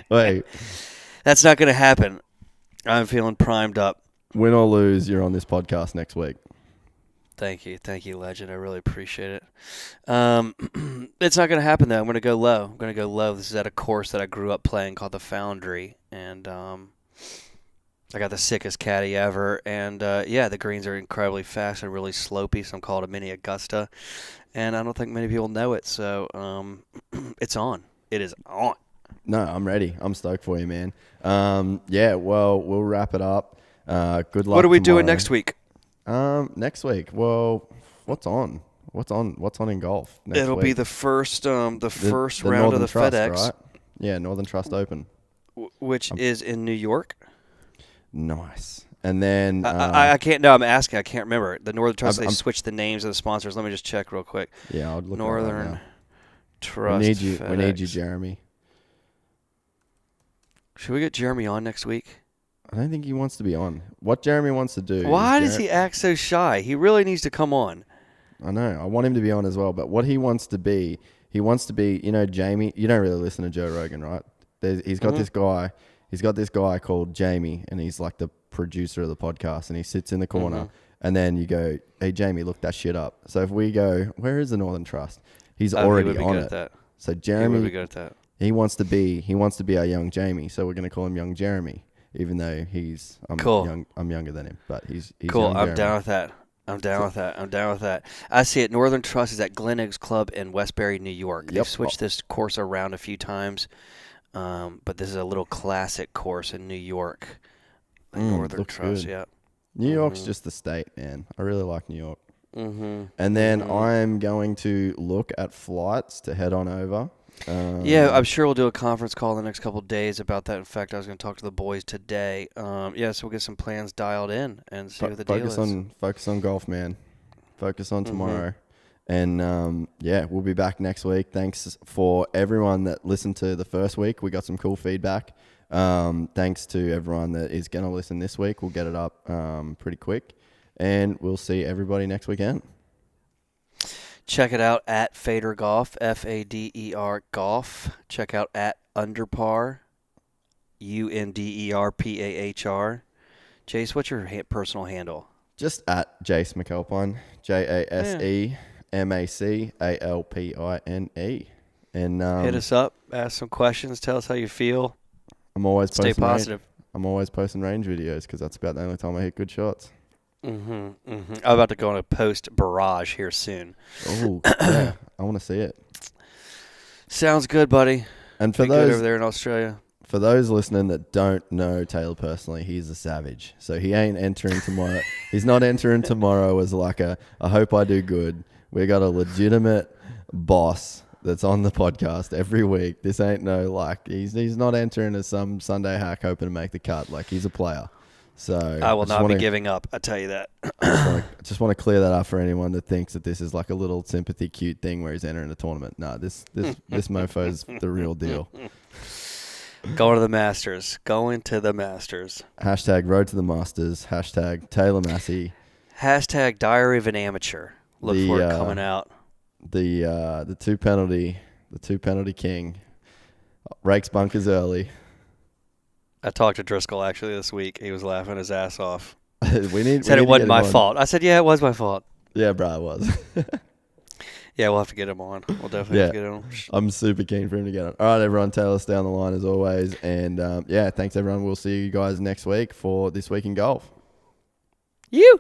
Wait. That's not gonna happen. I'm feeling primed up. Win or lose, you're on this podcast next week. Thank you, legend. I really appreciate it. It's not going to happen, though. I'm going to go low. This is at a course that I grew up playing called the Foundry, and I got the sickest caddy ever. And, the greens are incredibly fast and really slopey, so I'm called a mini Augusta. And I don't think many people know it, so it's on. It is on. No, I'm ready. I'm stoked for you, man. Well, we'll wrap it up. Good luck. What are we tomorrow. doing next week? Next week. Well, what's on? What's on in golf? It'll be the first round of the Trust, FedEx, right? Yeah, Northern Trust Open, which is in New York. Nice. And then I can't. No, I'm asking. I can't remember the Northern Trust. They switched the names of the sponsors. Let me just check real quick. Yeah, I'll look. Northern right Trust. We need you. FedEx. We need you, Jeremy. Should we get Jeremy on next week? I don't think he wants to be on. What Jeremy wants to do. Why does he act so shy? He really needs to come on. I know. I want him to be on as well. But what he wants to be, Jamie. You don't really listen to Joe Rogan, right? He's got this guy. He's got this guy called Jamie, and he's like the producer of the podcast. And he sits in the corner, and then you go, "Hey, Jamie, look that shit up." So if we go, "Where is the Northern Trust?" He's already on it. So He would be Jeremy, good at that. he wants to be our young Jamie. So we're going to call him Young Jeremy, even though I'm Cool. I'm younger than him, but he's Cool. young I'm Jeremy. down with that. I'm down with that. I see it. Northern Trust is at Glen Eggs Club in Westbury, New York. Yep. They've switched this course around a few times, but this is a little classic course in New York. The Northern Trust, good. yeah. New York's just the state, man. I really like New York. Mm-hmm. And then I'm going to look at flights to head on over. Yeah, I'm sure we'll do a conference call in the next couple of days about that. In fact, I was going to talk to the boys today. So we'll get some plans dialed in and see what the deal is. Focus on golf, man. Focus on tomorrow. And we'll be back next week. Thanks for everyone that listened to the first week. We got some cool feedback. Thanks to everyone that is going to listen this week. We'll get it up pretty quick. And we'll see everybody next weekend. Check it out at FADER Golf, FADER Golf. Check out at Underpar, UNDERPAHR. Jace, what's your personal handle? Just at Jace McAlpine, JASEMACALPINE. And hit us up, ask some questions, tell us how you feel. I'm always Stay positive. I'm always posting range videos because that's about the only time I hit good shots. I'm about to go on a post barrage here soon. Oh, yeah. I want to see it. Sounds good, buddy. And for Be those good over there in Australia. For those listening that don't know Taylor personally, he's a savage. So he ain't entering tomorrow. He's not entering tomorrow as like I hope I do good. We got a legitimate boss that's on the podcast every week. This ain't no he's not entering as some Sunday hack hoping to make the cut. Like he's a player. So I will not be giving up. I tell you that. I just want to clear that up for anyone that thinks that this is like a little sympathy cute thing where he's entering a tournament. No, this mofo's the real deal. Going to the Masters. Hashtag Road to the Masters. Hashtag Taylor Massey. Hashtag Diary of an Amateur. Look for it coming out. The two penalty king. Rakes bunkers early. I talked to Driscoll actually this week. He was laughing his ass off. Said it wasn't my fault. I said, yeah, it was my fault. Yeah, bro, it was. Yeah, we'll have to get him on. We'll definitely have to get him on. I'm super keen for him to get on. All right, everyone, Taylor, stay on the line as always. And, thanks, everyone. We'll see you guys next week for This Week in Golf. You.